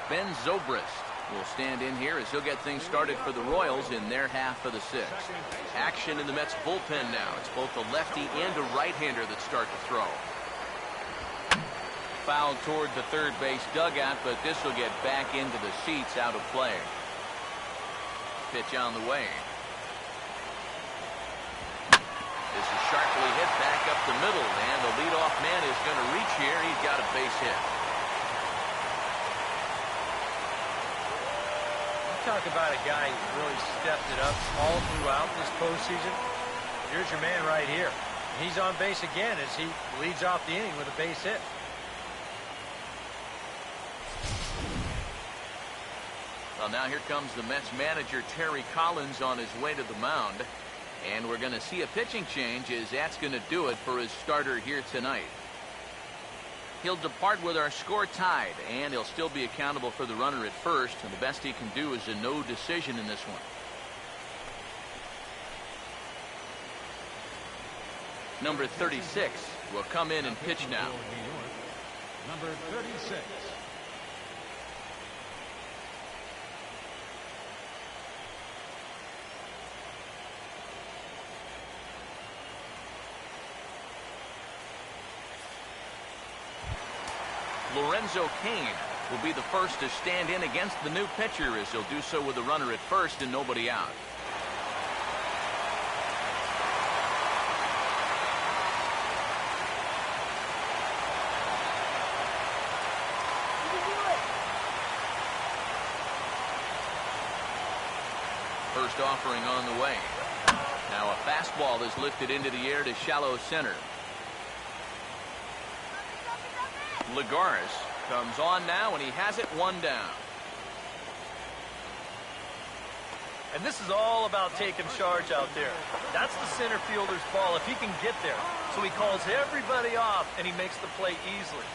Ben Zobrist will stand in here as he'll get things started for the Royals in their half of the 6th. Action in the Mets bullpen now. It's both a lefty and a right-hander that start to throw. Foul toward the third base dugout, but this will get back into the seats out of play. Pitch on the way. This is sharply hit back up the middle, and the leadoff man is going to reach here. He's got a base hit. Talk about a guy who's really stepped it up all throughout this postseason. Here's your man right here. He's on base again as he leads off the inning with a base hit. Well, now here comes the Mets manager, Terry Collins, on his way to the mound. And we're going to see a pitching change as that's going to do it for his starter here tonight. He'll depart with our score tied, and he'll still be accountable for the runner at first, and the best he can do is a no decision in this one. Number 36 will come in and pitch now. Number 36. Lorenzo Cain will be the first to stand in against the new pitcher, as he'll do so with a runner at first and nobody out. First offering on the way. Now a fastball is lifted into the air to shallow center. Lagares comes on now, and he has it one down. And this is all about taking charge out there. That's the center fielder's ball if he can get there. So he calls everybody off, and he makes the play easily.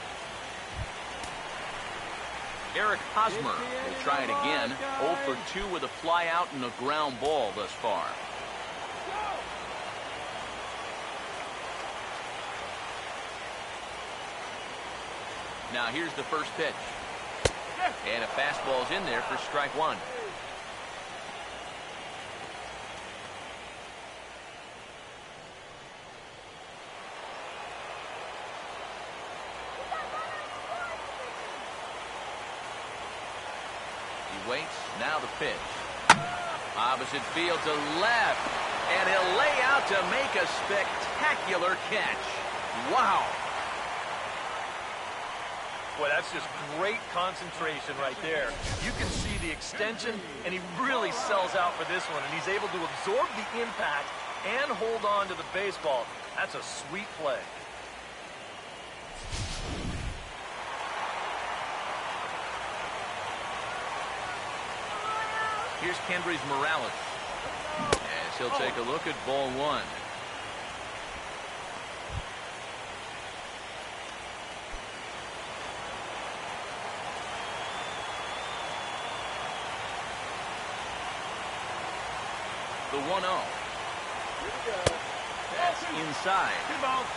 Eric Hosmer will try it again. 0 for 2 with a fly out and a ground ball thus far. Now here's the first pitch. And a fastball's in there for strike one. He waits. Now the pitch. Opposite field to left. And he'll lay out to make a spectacular catch. Wow. Boy, that's just great concentration right there. You can see the extension, and he really sells out for this one, and he's able to absorb the impact and hold on to the baseball. That's a sweet play. Here's Kendrys Morales, as he'll take a look at ball one. The 1-0. That's inside.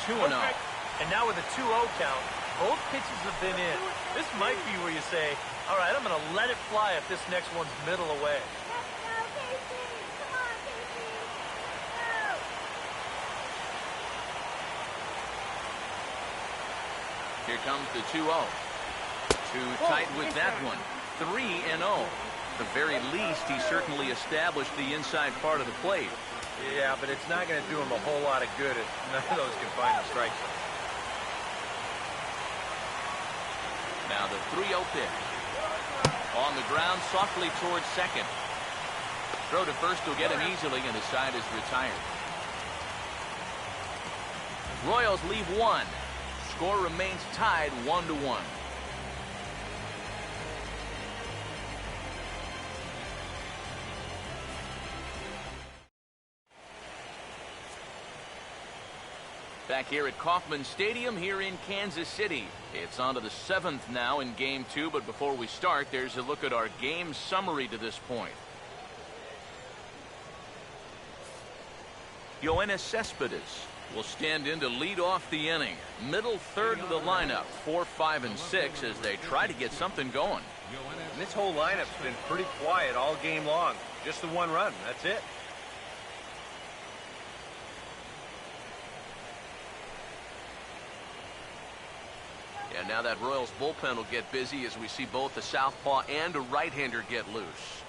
2-0. And now with a 2-0 count, both pitches have been in. This might be where you say, all right, I'm going to let it fly if this next one's middle away. Here comes the 2-0. Too tight with that one. 3-0. At the very least, he certainly established the inside part of the plate. Yeah, but it's not going to do him a whole lot of good if none of those can find the strike zone. Now the 3-0 pitch. On the ground, softly towards second. Throw to first will get him easily, and the side is retired. Royals leave one. Score remains tied 1-1. Back here at Kauffman Stadium here in Kansas City. It's on to the 7th now in Game 2, but before we start, there's a look at our game summary to this point. Yoenis Cespedes will stand in to lead off the inning. Middle third of the lineup, 4, 5, and 6 as they try to get something going. And this whole lineup's been pretty quiet all game long. Just the one run, that's it. And now that Royals bullpen will get busy as we see both a southpaw and a right-hander get loose.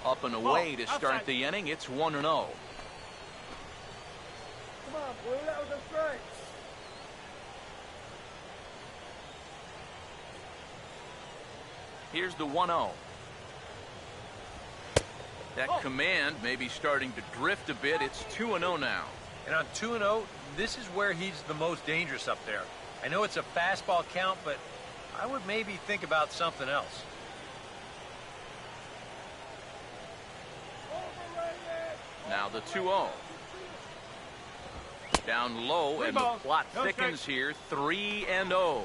Up and away to start the inning. It's 1-0. Come on, boy, that was a strike. Here's the 1-0. That command may be starting to drift a bit. It's 2-0 now. And on 2-0, this is where he's the most dangerous up there. I know it's a fastball count, but I would maybe think about something else. Now the 2-0. Down low, and the plot thickens here. 3-0.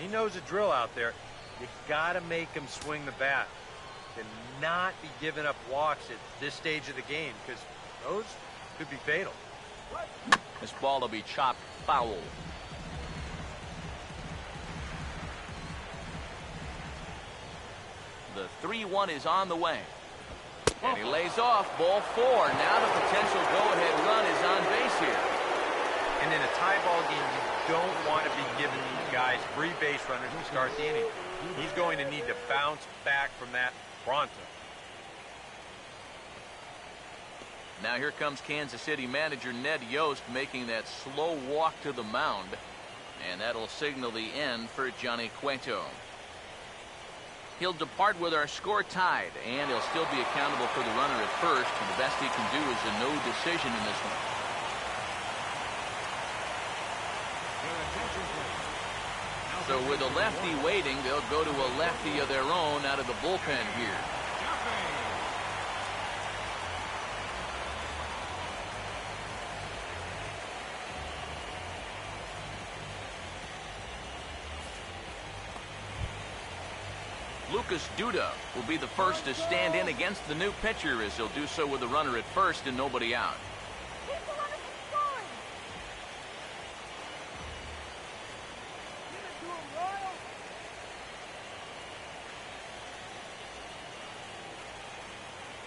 He knows the drill out there. You got to make him swing the bat. And not be giving up walks at this stage of the game, because those could be fatal. This ball will be chopped foul. The 3-1 is on the way. And he lays off. Ball 4. Now the potential go-ahead run is on base here. And in a tie ball game, you don't want to be giving these guys free base runners to start the inning. He's going to need to bounce back from that pronto. Now here comes Kansas City manager Ned Yost making that slow walk to the mound. And that'll signal the end for Johnny Cueto. He'll depart with our score tied, and he'll still be accountable for the runner at first. And the best he can do is a no decision in this one. So with a lefty waiting, they'll go to a lefty of their own out of the bullpen here. Lucas Duda will be the first to stand in against the new pitcher, as he'll do so with a runner at first and nobody out.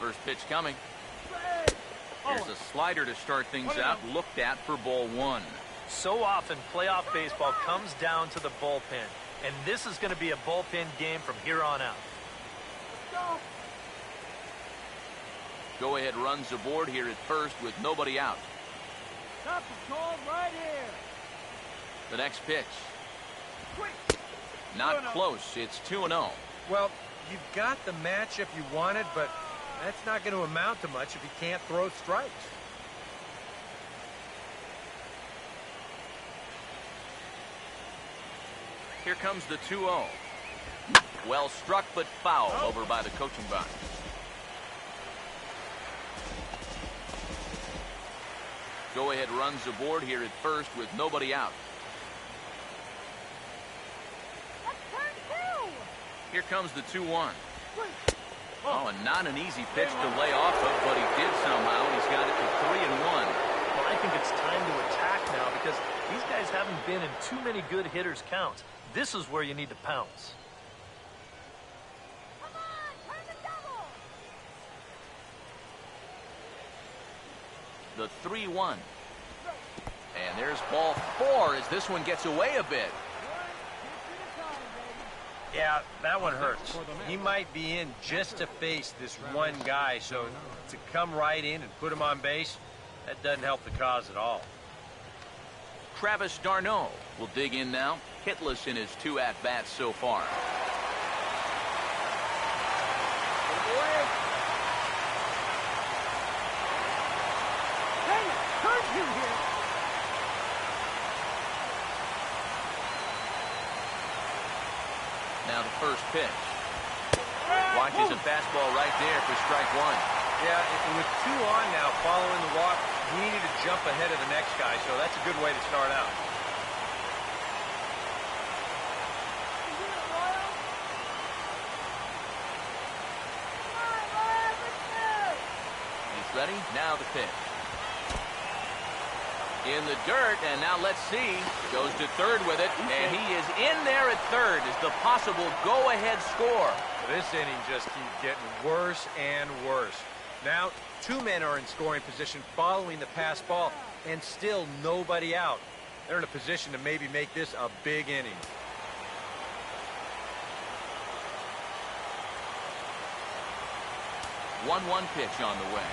First pitch coming. Here's a slider to start things out, looked at for ball one. So often playoff baseball comes down to the bullpen. And this is going to be a bullpen game from here on out. Go ahead runs aboard here at first with nobody out. Stop the call right here. The next pitch. Not close. It's 2-0. Well, you've got the matchup you wanted, but that's not going to amount to much if you can't throw strikes. Here comes the 2-0. Well struck, but foul over by the coaching box. Go ahead runs aboard here at first with nobody out. Here comes the 2-1. Oh, and not an easy pitch to lay off of, but he did somehow. He's got it to 3-1. Well, I think it's time to attack now because these guys haven't been in too many good hitters' counts. This is where you need to pounce. Come on, turn the double. The 3-1. And there's ball 4 as this one gets away a bit. Yeah, that one hurts. He might be in just to face this one guy, so to come right in and put him on base, that doesn't help the cause at all. Travis d'Arnaud will dig in now, hitless in his 2 at-bats so far. Hey, hurt you here. Now the first pitch. Watches a fastball right there for strike 1. Yeah, with 2 on now following the walk, he needed to jump ahead of the next guy, so that's a good way to start out. He's ready. Now the pitch. In the dirt, and now let's see. Goes to third with it, and he is in there at third as the possible go-ahead score. This inning just keeps getting worse and worse. Now, 2 men are in scoring position following the pass ball, and still nobody out. They're in a position to maybe make this a big inning. One pitch on the way.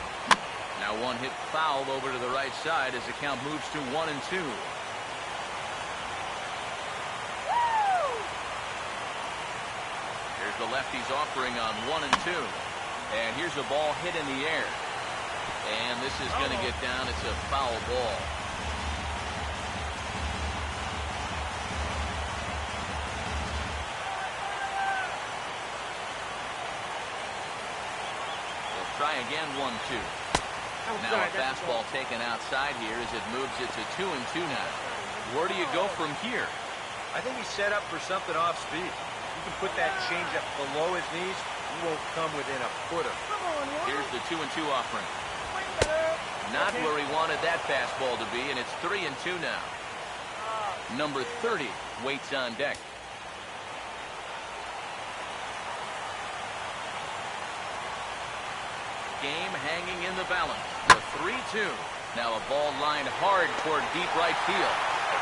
Now one hit foul over to the right side as the count moves to 1-2. Here's the lefty's offering on 1-2. And here's a ball hit in the air. And this is going to get down. It's a foul ball. We'll try again, 1-2. Now a fastball taken outside here as it moves it to 2-2 now. Where do you go from here? I think he's set up for something off speed. You can put that changeup below his knees, he won't come within a foot of it. Here's the 2-2 offering. Not where he wanted that fastball to be, and it's 3-2 now. Number 30 waits on deck. Game hanging in the balance. The 3-2. Now a ball lined hard toward deep right field.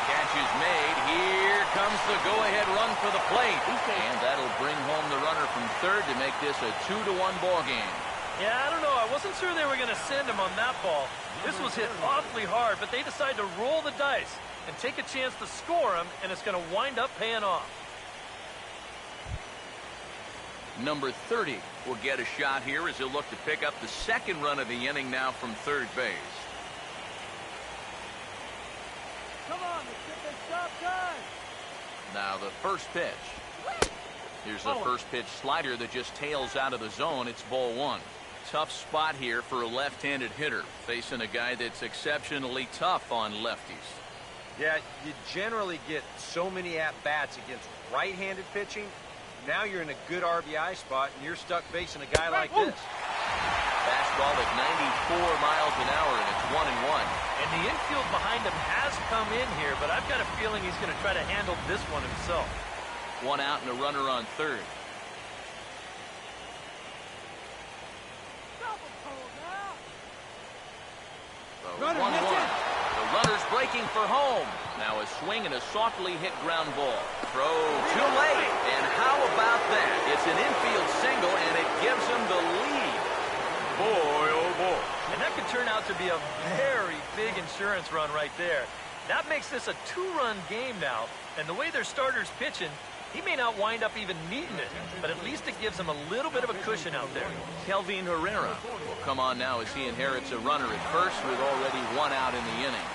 Catch is made. Here comes the go-ahead run for the plate. And that'll bring home the runner from third to make this a 2-1 ball game. Yeah, I don't know. I wasn't sure they were going to send him on that ball. This was hit awfully hard, but they decided to roll the dice and take a chance to score him, and it's going to wind up paying off. Number 30 will get a shot here as he'll look to pick up the second run of the inning now from third base. Come on, let's get this job done. Now the first pitch. Here's the first pitch slider that just tails out of the zone. It's ball one. Tough spot here for a left-handed hitter, facing a guy that's exceptionally tough on lefties. Yeah, you generally get so many at-bats against right-handed pitching. Now you're in a good RBI spot, and you're stuck facing a guy like this. Fastball at 94 miles an hour, and it's 1-1. And the infield behind him has come in here, but I've got a feeling he's going to try to handle this one himself. One out and a runner on third. Stop him, Cole, now. The 1-1. The runner's breaking for home. Now a swing and a softly hit ground ball. Throw too late. And how about that? It's an infield single, and it gives him the lead. Boy, oh boy. And that could turn out to be a very big insurance run right there. That makes this a two-run game now, and the way their starter's pitching, he may not wind up even needing it, but at least it gives him a little bit of a cushion out there. Kelvin Herrera will come on now as he inherits a runner at first with already one out in the inning.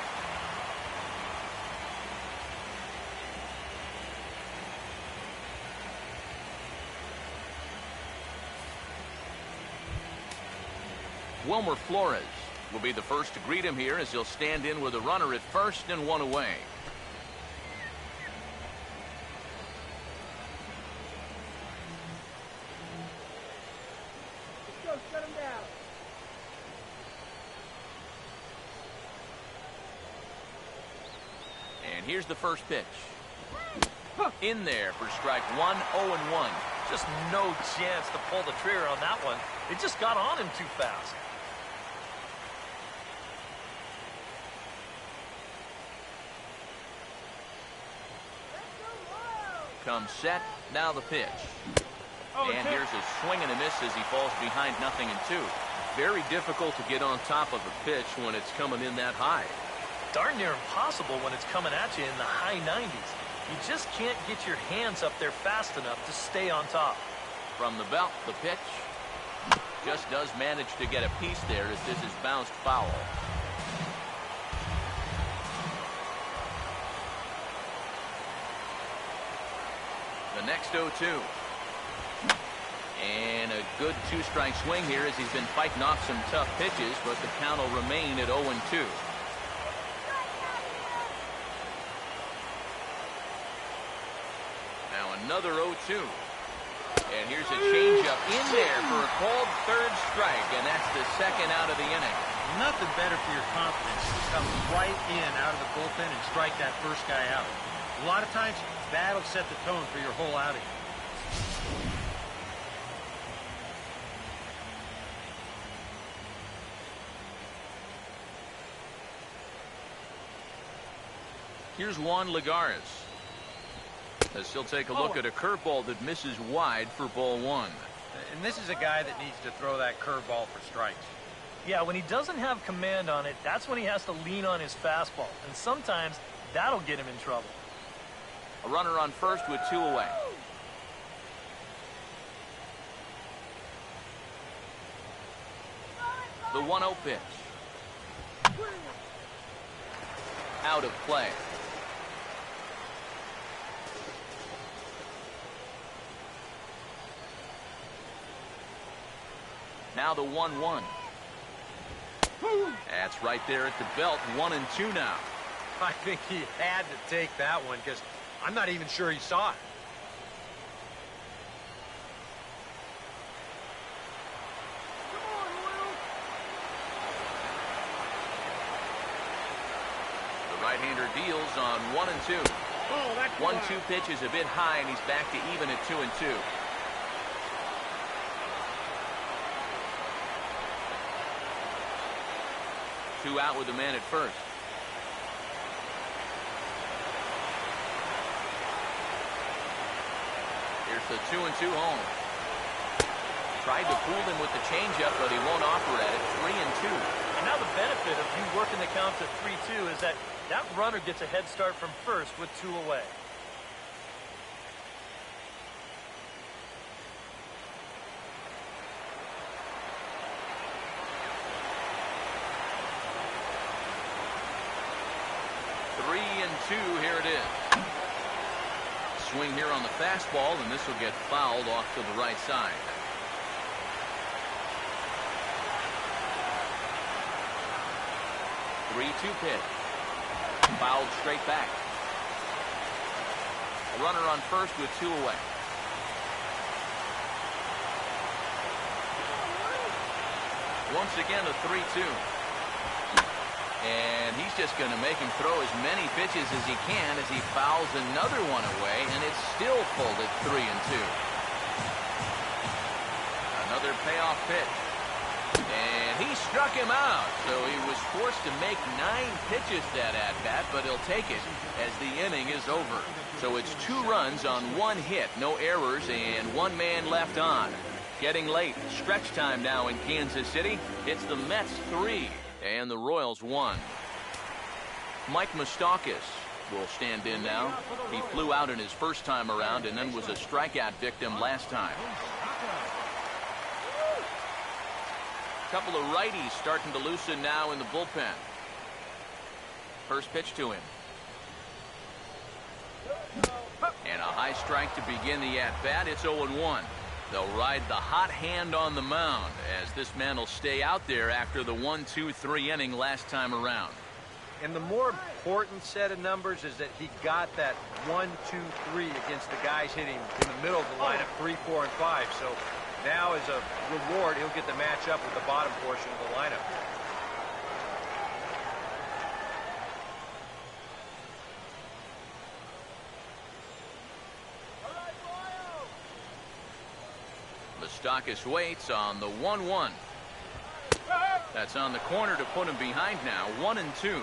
Wilmer Flores will be the first to greet him here as he'll stand in with a runner at first and one away. Let's go, shut him down. And here's the first pitch. In there for strike one, 0-1. Just no chance to pull the trigger on that one. It just got on him too fast. Comes set, now the pitch. And here's a swing and a miss as he falls behind 0-2. Very difficult to get on top of a pitch when it's coming in that high. Darn near impossible when it's coming at you in the high 90s. You just can't get your hands up there fast enough to stay on top. From the belt, the pitch. Just does manage to get a piece there as this is bounced foul. The next 0-2. And a good two-strike swing here as he's been fighting off some tough pitches, but the count will remain at 0-2. Now another 0-2. And here's a changeup in there for a called third strike, and that's the second out of the inning. Nothing better for your confidence to come right in out of the bullpen and strike that first guy out. A lot of times, that'll set the tone for your whole outing. Here's Juan Lagares, as he'll take a look at a curveball that misses wide for ball one. And this is a guy that needs to throw that curveball for strikes. Yeah, when he doesn't have command on it, that's when he has to lean on his fastball. And sometimes that'll get him in trouble. A runner on first with two away. The 1-0 pitch. Out of play. Now the 1-1. That's right there at the belt. 1-2 now. I think he had to take that one because I'm not even sure he saw it. The right-hander deals on 1-2. 1-2 pitch is a bit high, and he's back to even at 2-2. Two out with the man at first. Here's the 2-2 home. Tried to fool him with the changeup, but he won't offer at it. 3-2. And now the benefit of you working the count to 3-2 is that runner gets a head start from first with 2 away. Here it is. Swing here on the fastball, and this will get fouled off to the right side. Three-two pitch. Fouled straight back. A runner on first with 2 away. Once again, a 3-2. And he's just going to make him throw as many pitches as he can as he fouls another one away, and it's still pulled at 3-2. Another payoff pitch. And he struck him out, so he was forced to make 9 pitches that at-bat, but he'll take it as the inning is over. So it's 2 runs on 1 hit, no errors, and 1 man left on. Getting late. Stretch time now in Kansas City. It's the Mets 3. And the Royals 1. Mike Moustakas will stand in now. He flew out in his first time around and then was a strikeout victim last time. A couple of righties starting to loosen now in the bullpen. First pitch to him. And a high strike to begin the at-bat. It's 0-1. They'll ride the hot hand on the mound as this man will stay out there after the 1-2-3 inning last time around. And the more important set of numbers is that he got that 1-2-3 against the guys hitting in the middle of the lineup, 3, 4, and 5. So now as a reward, he'll get to match up with the bottom portion of the lineup. Moustakas waits on the 1-1. That's on the corner to put him behind now. 1-2.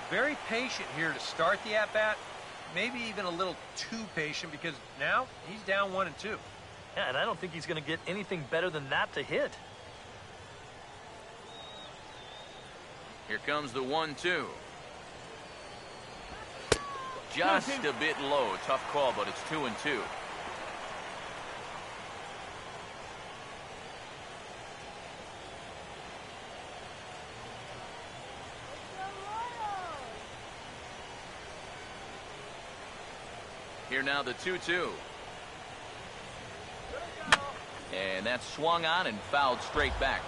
Very patient here to start the at-bat. Maybe even a little too patient because now he's down 1-2. Yeah, and I don't think he's going to get anything better than that to hit. Here comes the 1-2. Just a bit low. Tough call, but it's 2-2. Here now the 2-2. And that's swung on and fouled straight back.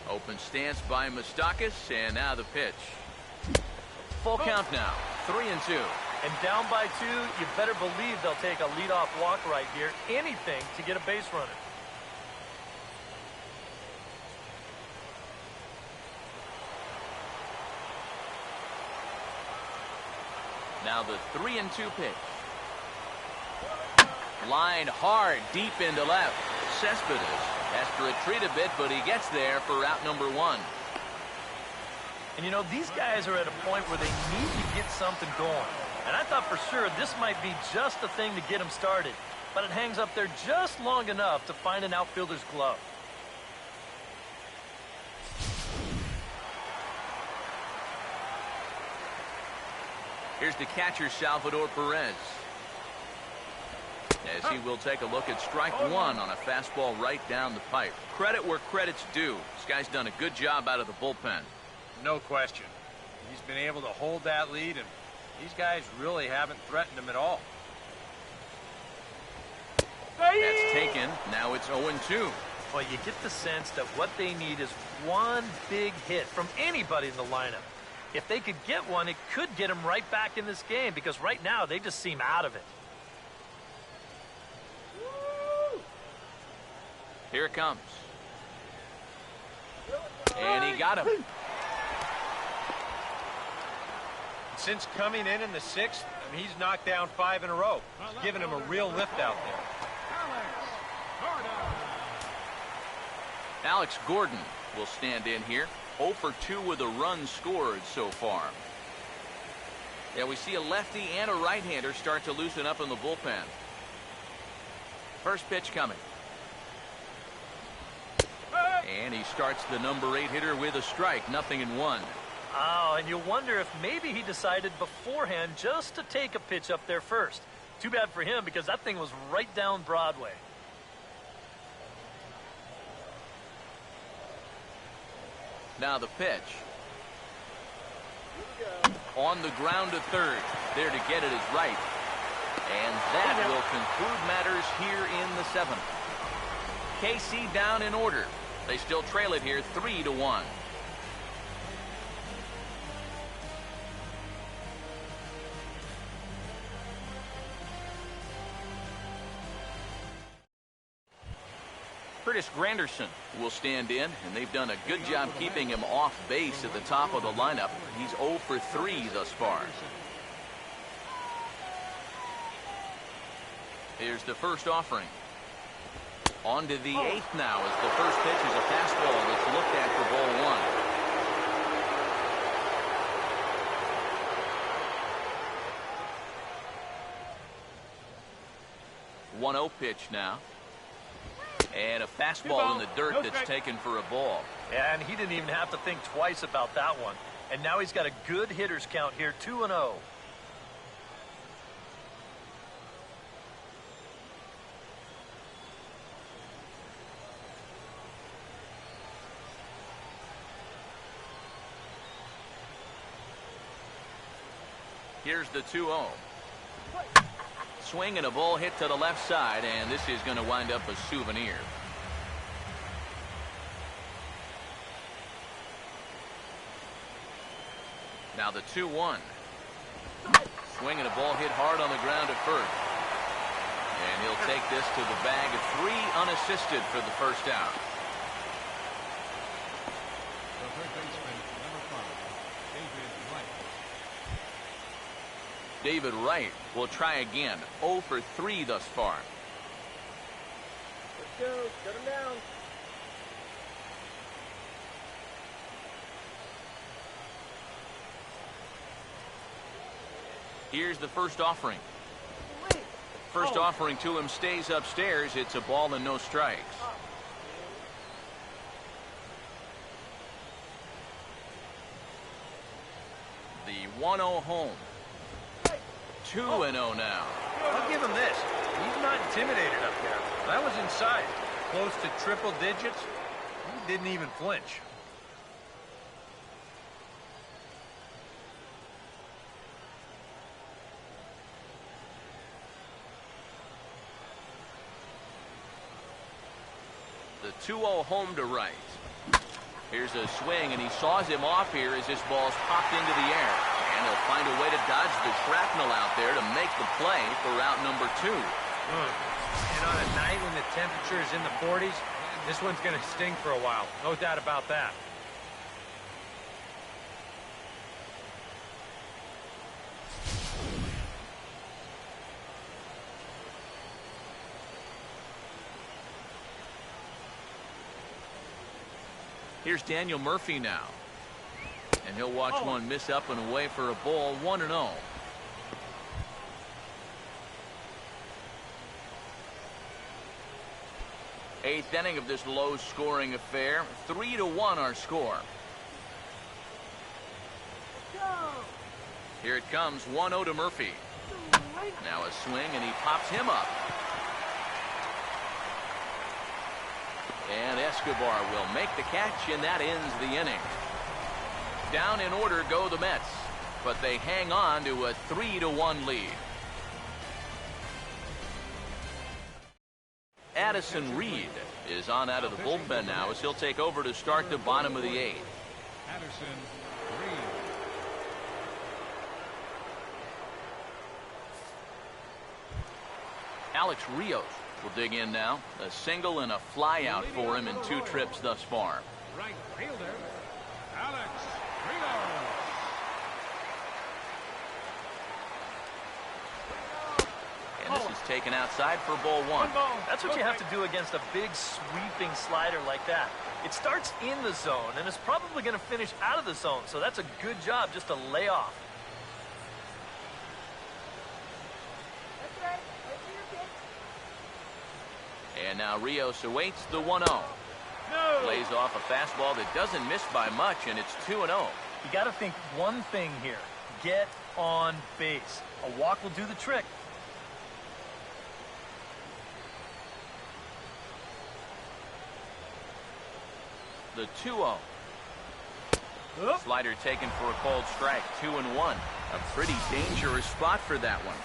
Open stance by Moustakas, and now the pitch. Full count now, 3-2. And down by 2, you better believe they'll take a leadoff walk right here. Anything to get a base runner. Now the 3-2 pitch. Line hard deep into left. Cespedes has to retreat a bit, but he gets there for out number 1. And you know, these guys are at a point where they need to get something going. And I thought for sure this might be just the thing to get them started. But it hangs up there just long enough to find an outfielder's glove. Here's the catcher, Salvador Perez. As he will take a look at strike 1 on a fastball right down the pipe. Credit where credit's due. This guy's done a good job out of the bullpen. No question. He's been able to hold that lead, and these guys really haven't threatened him at all. That's taken. Now it's 0-2. Well, you get the sense that what they need is one big hit from anybody in the lineup. If they could get one, it could get them right back in this game because right now they just seem out of it. Here it comes. And he got him. Since coming in the 6th, he's knocked down 5 in a row. It's given him a real lift out there. Alex Gordon will stand in here. 0 for 2 with a run scored so far. Yeah, we see a lefty and a right-hander start to loosen up in the bullpen. First pitch coming. And he starts the number 8 hitter with a strike, 0-1. Oh, and you wonder if maybe he decided beforehand just to take a pitch up there first. Too bad for him because that thing was right down Broadway. Now the pitch. On the ground to third. There to get it is right. And that will conclude matters here in the 7th. KC down in order. They still trail it here 3-1. Curtis Granderson will stand in, and they've done a good job keeping him off base at the top of the lineup. He's 0 for 3 thus far. Here's the first offering. On to the 8th now as the first pitch is a fastball that's looked at for ball 1. 1-0 pitch now. And a fastball in the dirt that's taken for a ball. Yeah, and he didn't even have to think twice about that one. And now he's got a good hitters count here, 2-0. Here's the 2-0. Swing and a ball hit to the left side, and this is going to wind up a souvenir. Now the 2-1. Swing and a ball hit hard on the ground at first. And he'll take this to the bag of 3 unassisted for the first out. The third baseman, number 5, David Wright. David Wright will try again. 0 for 3 thus far. Let's go. Shut him down. Here's the first offering. First offering to him stays upstairs. It's a ball and no strikes. The 1-0 home. 2-0 now. I'll give him this. He's not intimidated up there. That was inside. Close to triple digits. He didn't even flinch. The 2-0 home to right. Here's a swing, and he saws him off here as this ball's popped into the air. And he'll find a way to dodge the shrapnel out there to make the play for route number 2. And on a night when the temperature is in the 40s, this one's going to sting for a while. No doubt about that. Here's Daniel Murphy now. And he'll watch one miss up and away for a ball, 1-0. Eighth inning of this low-scoring affair. 3-1 our score. Here it comes, 1-0 to Murphy. Now a swing, and he pops him up. And Escobar will make the catch, and that ends the inning. Down in order go the Mets, but they hang on to a 3-1 lead. Addison Reed is on out of the bullpen now as he'll take over to start the bottom of the 8th. Addison Reed. Alex Rios will dig in now. A single and a fly out for him in 2 trips thus far. Right fielder, Alex Rios. And this is taken outside for ball 1. That's what you have to do against a big sweeping slider like that. It starts in the zone and is probably going to finish out of the zone, so that's a good job just to lay off. And now Rios awaits the 1-0. Lays off a fastball that doesn't miss by much, and it's 2-0. You got to think one thing here. Get on base. A walk will do the trick. The 2-0. Slider taken for a called strike. 2-1. A pretty dangerous spot for that one.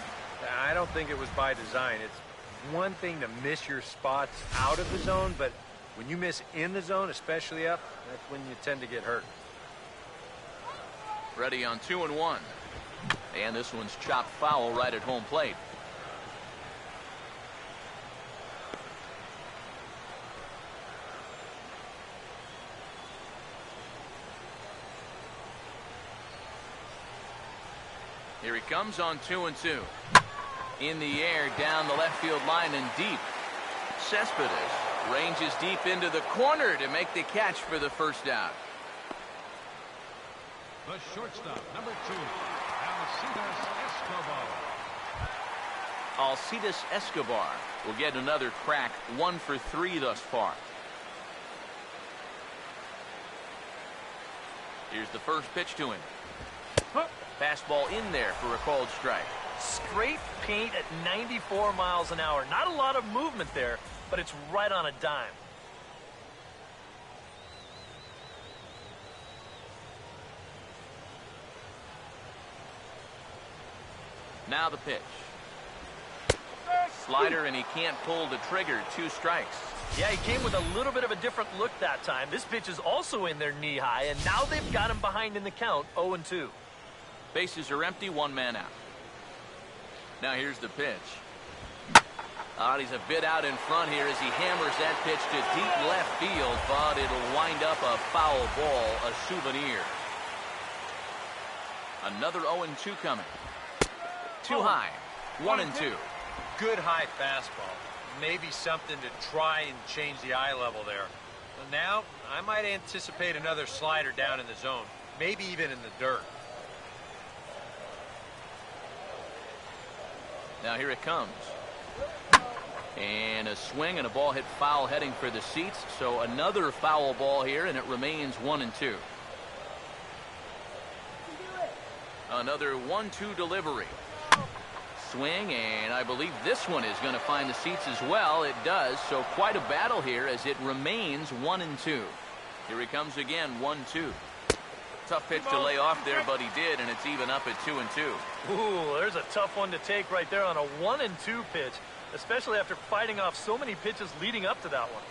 I don't think it was by design. It's one thing to miss your spots out of the zone, but when you miss in the zone, especially up, that's when you tend to get hurt. Ready on 2-1. And this one's chopped foul right at home plate. Here he comes on 2-2. In the air, down the left field line and deep. Cespedes ranges deep into the corner to make the catch for the first out. The shortstop, number 2, Alcides Escobar. Alcides Escobar will get another crack. 1 for 3 thus far. Here's the first pitch to him. Fastball in there for a called strike. Straight paint at 94 miles an hour. Not a lot of movement there, but it's right on a dime. Now the pitch. Slider, and he can't pull the trigger. 2 strikes. Yeah, he came with a little bit of a different look that time. This pitch is also in there knee high, and now they've got him behind in the count, 0-2. Bases are empty, 1 man out. Now here's the pitch. He's a bit out in front here as he hammers that pitch to deep left field, but it'll wind up a foul ball, a souvenir. Another 0-2 coming. Too high. 1-2. Good high fastball. Maybe something to try and change the eye level there. But now, I might anticipate another slider down in the zone. Maybe even in the dirt. Now here it comes. And a swing and a ball hit foul heading for the seats. So another foul ball here, and it remains 1-2. Another 1-2 delivery. Swing, and I believe this one is going to find the seats as well. It does, so quite a battle here as it remains 1-2. Here he comes again, 1-2. Tough pitch to lay off there, but he did, and it's even up at 2-2. Ooh, there's a tough one to take right there on a 1-2 pitch, especially after fighting off so many pitches leading up to that one.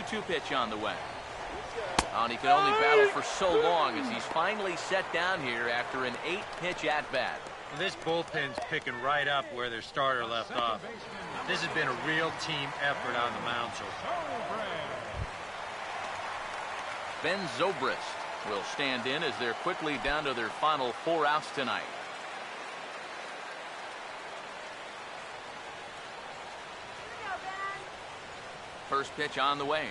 2-2 pitch on the way. And he can only battle for so long as he's finally set down here after an 8-pitch at-bat. This bullpen's picking right up where their starter left off. This has been a real team effort on the mound so far. Ben Zobrist will stand in as they're quickly down to their final 4 outs tonight. First pitch on the way.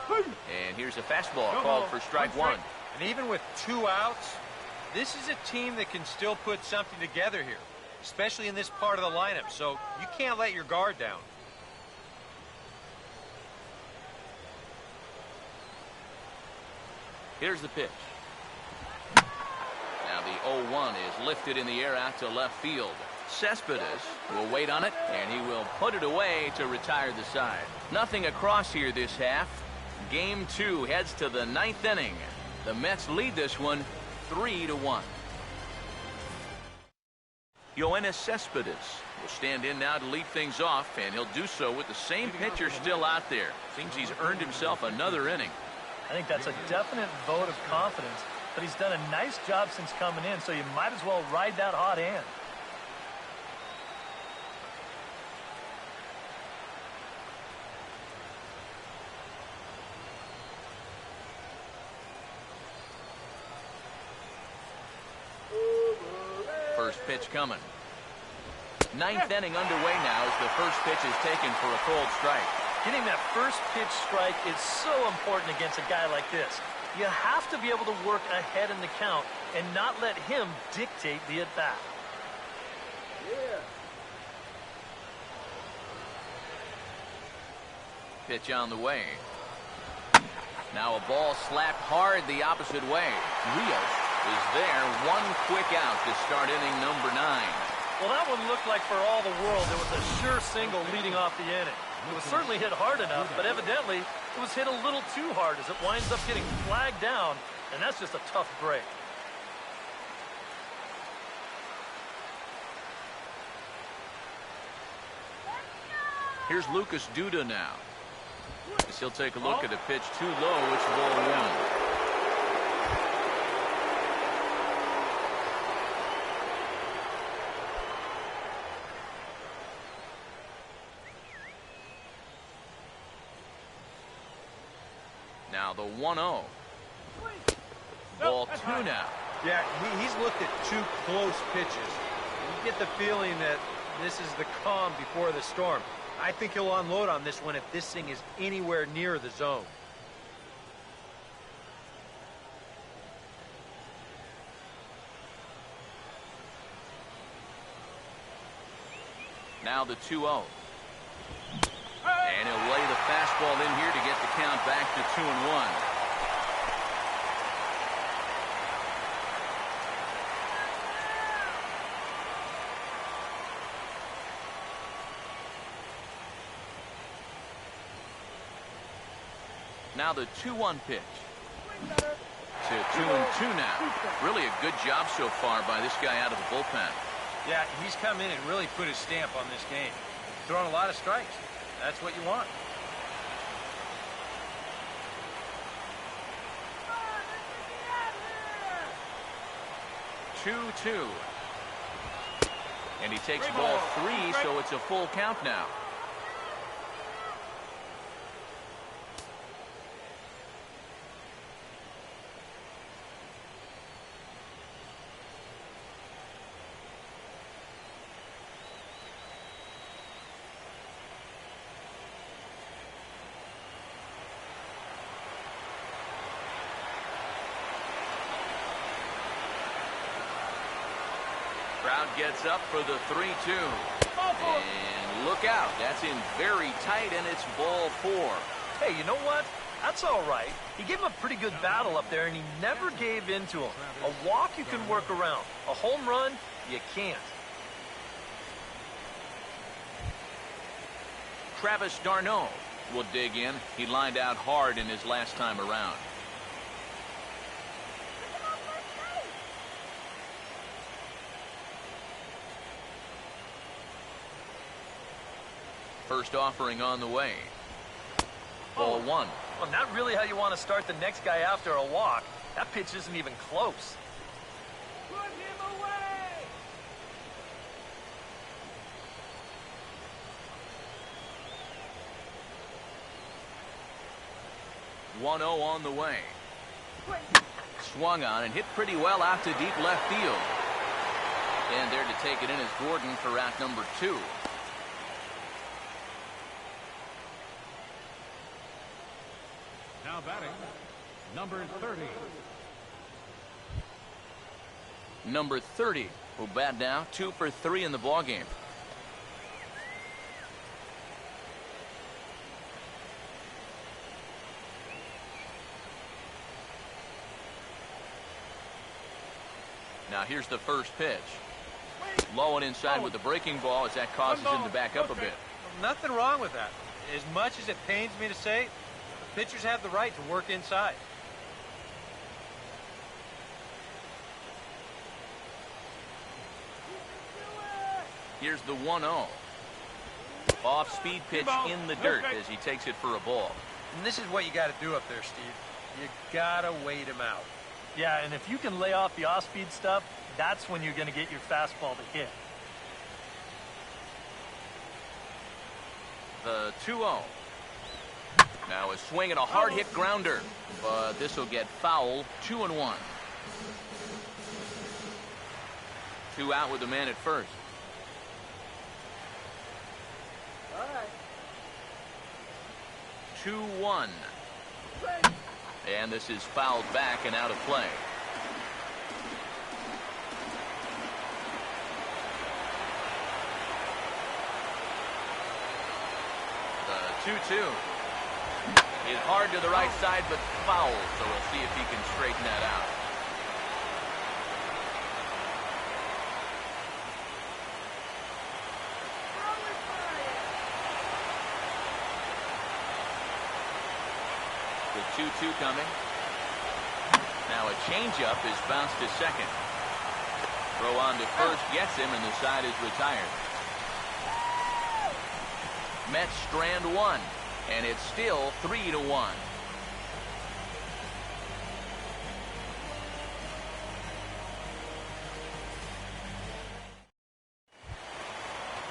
And here's a fastball called for strike 1. And even with 2 outs, this is a team that can still put something together here, especially in this part of the lineup, so you can't let your guard down. Here's the pitch. Now the 0-1 is lifted in the air out to left field. Cespedes will wait on it, and he will put it away to retire the side. Nothing across here this half. Game 2 heads to the 9th inning. The Mets lead this one 3-1. Yoenis Cespedes will stand in now to lead things off, and he'll do so with the same pitcher still out there. Seems he's earned himself another inning. I think that's a definite vote of confidence, but he's done a nice job since coming in, so you might as well ride that hot hand. First pitch coming. 9th inning underway now as the first pitch is taken for a called strike. Getting that first pitch strike is so important against a guy like this. You have to be able to work ahead in the count and not let him dictate the at-bat. Yeah. Pitch on the way. Now a ball slapped hard the opposite way. Rios is there. One quick out to start inning number 9. Well, that one looked like for all the world it was a sure single leading off the inning. It was certainly hit hard enough, but evidently it was hit a little too hard as it winds up getting flagged down, and that's just a tough break. Here's Lucas Duda now. As he'll take a look at a pitch too low. It's ball 1. Now the 1-0. Ball 2 now. Yeah, he's looked at 2 close pitches. You get the feeling that this is the calm before the storm. I think he'll unload on this one if this thing is anywhere near the zone. Now the 2-0. And he'll lay the fastball in here to get the count back to 2-1. Now the 2-1 pitch. To 2-2 now. Really a good job so far by this guy out of the bullpen. Yeah, he's come in and really put his stamp on this game. Throwing a lot of strikes. That's what you want. Come on, let's get out here. 2-2. And he takes ball 3, so it's a full count now. Crowd gets up for the 3-2. And look out. That's in very tight, and it's ball 4. Hey, you know what? That's all right. He gave him a pretty good battle up there, and he never gave in to him. A walk you can work around. A home run, you can't. Travis d'Arnaud will dig in. He lined out hard in his last time around. First offering on the way. Ball 1. Well, not really how you want to start the next guy after a walk. That pitch isn't even close. Put him away. 1-0 on the way. Swung on and hit pretty well out to deep left field. And there to take it in is Gordon for out number 2. Now batting, number 30. Number 30 will bat now. 2 for 3 in the ballgame. Now here's the first pitch. Low and inside with the breaking ball as that causes him to back up a bit. Nothing wrong with that. As much as it pains me to say, pitchers have the right to work inside. Here's the 1-0. Off-speed pitch in the dirt as he takes it for a ball. And this is what you got to do up there, Steve. You got to wait him out. Yeah, and if you can lay off the off-speed stuff, that's when you're going to get your fastball to hit. The 2-0. Now a swing and a hard hit grounder, but this will get foul. 2-1. 2 out with the man at first. All right. 2-1. And this is fouled back and out of play. The 2-2. Hit hard to the right side, but foul, so we'll see if he can straighten that out. The 2-2 coming. Now a changeup is bounced to second. Throw on to first gets him, and the side is retired. Mets strand one, and it's still 3-1.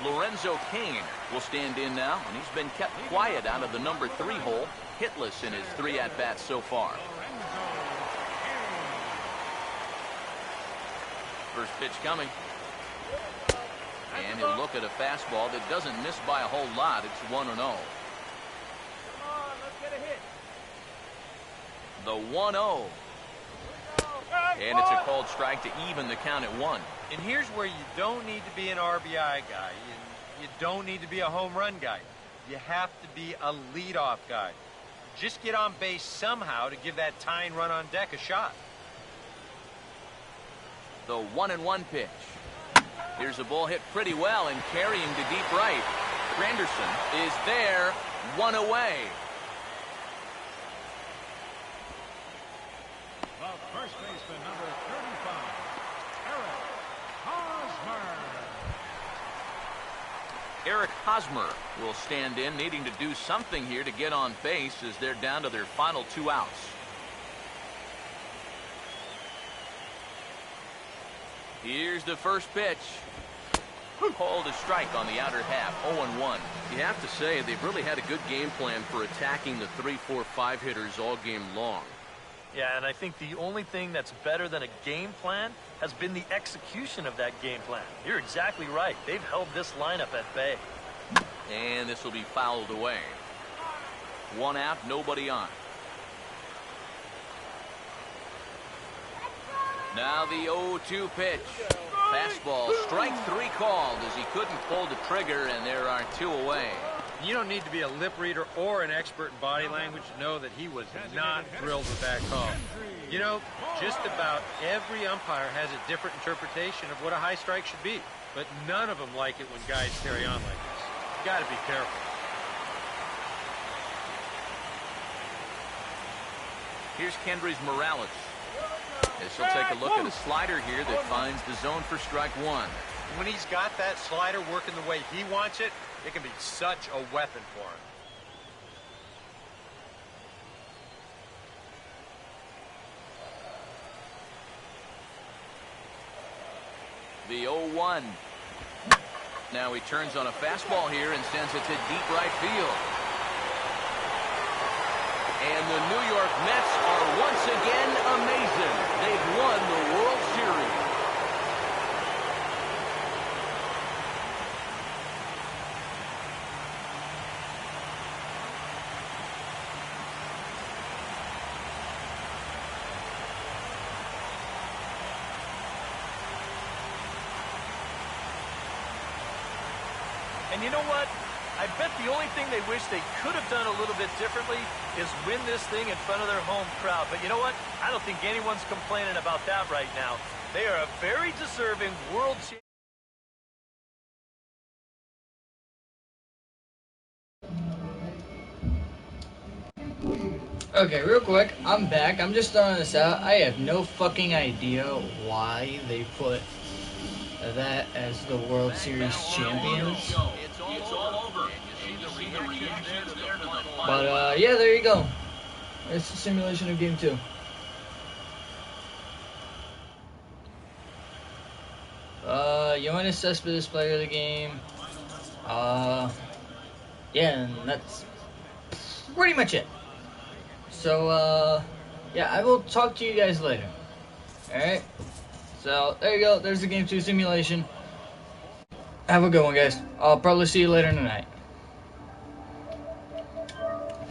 Lorenzo Cain will stand in now, and he's been kept quiet out of the number 3 hole, hitless in his 3 at-bats so far. First pitch coming. And he'll look at a fastball that doesn't miss by a whole lot. It's 1-0. Come on, let's get a hit. The 1-0. And it's a called strike to even the count at 1. And here's where you don't need to be an RBI guy. You don't need to be a home run guy. You have to be a leadoff guy. Just get on base somehow to give that tying run on deck a shot. The 1-1 pitch. Here's a ball hit pretty well and carrying to deep right. Granderson is there, 1 away. The first baseman, number 35, Eric Hosmer. Eric Hosmer will stand in, needing to do something here to get on base as they're down to their final 2 outs. Here's the first pitch. Called a strike on the outer half, 0-1. You have to say they've really had a good game plan for attacking the 3, 4, 5 hitters all game long. Yeah, and I think the only thing that's better than a game plan has been the execution of that game plan. You're exactly right. They've held this lineup at bay. And this will be fouled away. 1 out, nobody on. Now the 0-2 pitch. Fastball, strike 3 called as he couldn't pull the trigger, and there are 2 away. You don't need to be a lip reader or an expert in body language to know that he was not thrilled with that call. You know, just about every umpire has a different interpretation of what a high strike should be, but none of them like it when guys carry on like this. You got to be careful. Here's Kendrys Morales. As he'll take a look at a slider here that finds the zone for strike 1. When he's got that slider working the way he wants it, it can be such a weapon for him. The 0-1. Now he turns on a fastball here and sends it to deep right field. And the New York Mets are once again amazing. They've won the World Series. And you know what? I bet the only thing they wish they could have done a little bit differently is win this thing in front of their home crowd. But you know what? I don't think anyone's complaining about that right now. They are a very deserving World Series. Okay, real quick, I'm back. I'm just throwing this out. I have no fucking idea why they put that as the World Series champions. But, yeah, there you go. It's a simulation of Game 2. Yoenis Cespedes, player of the game. Yeah, and that's pretty much it. So, yeah, I will talk to you guys later. Alright? So, there you go. There's the Game 2 simulation. Have a good one, guys. I'll probably see you later tonight.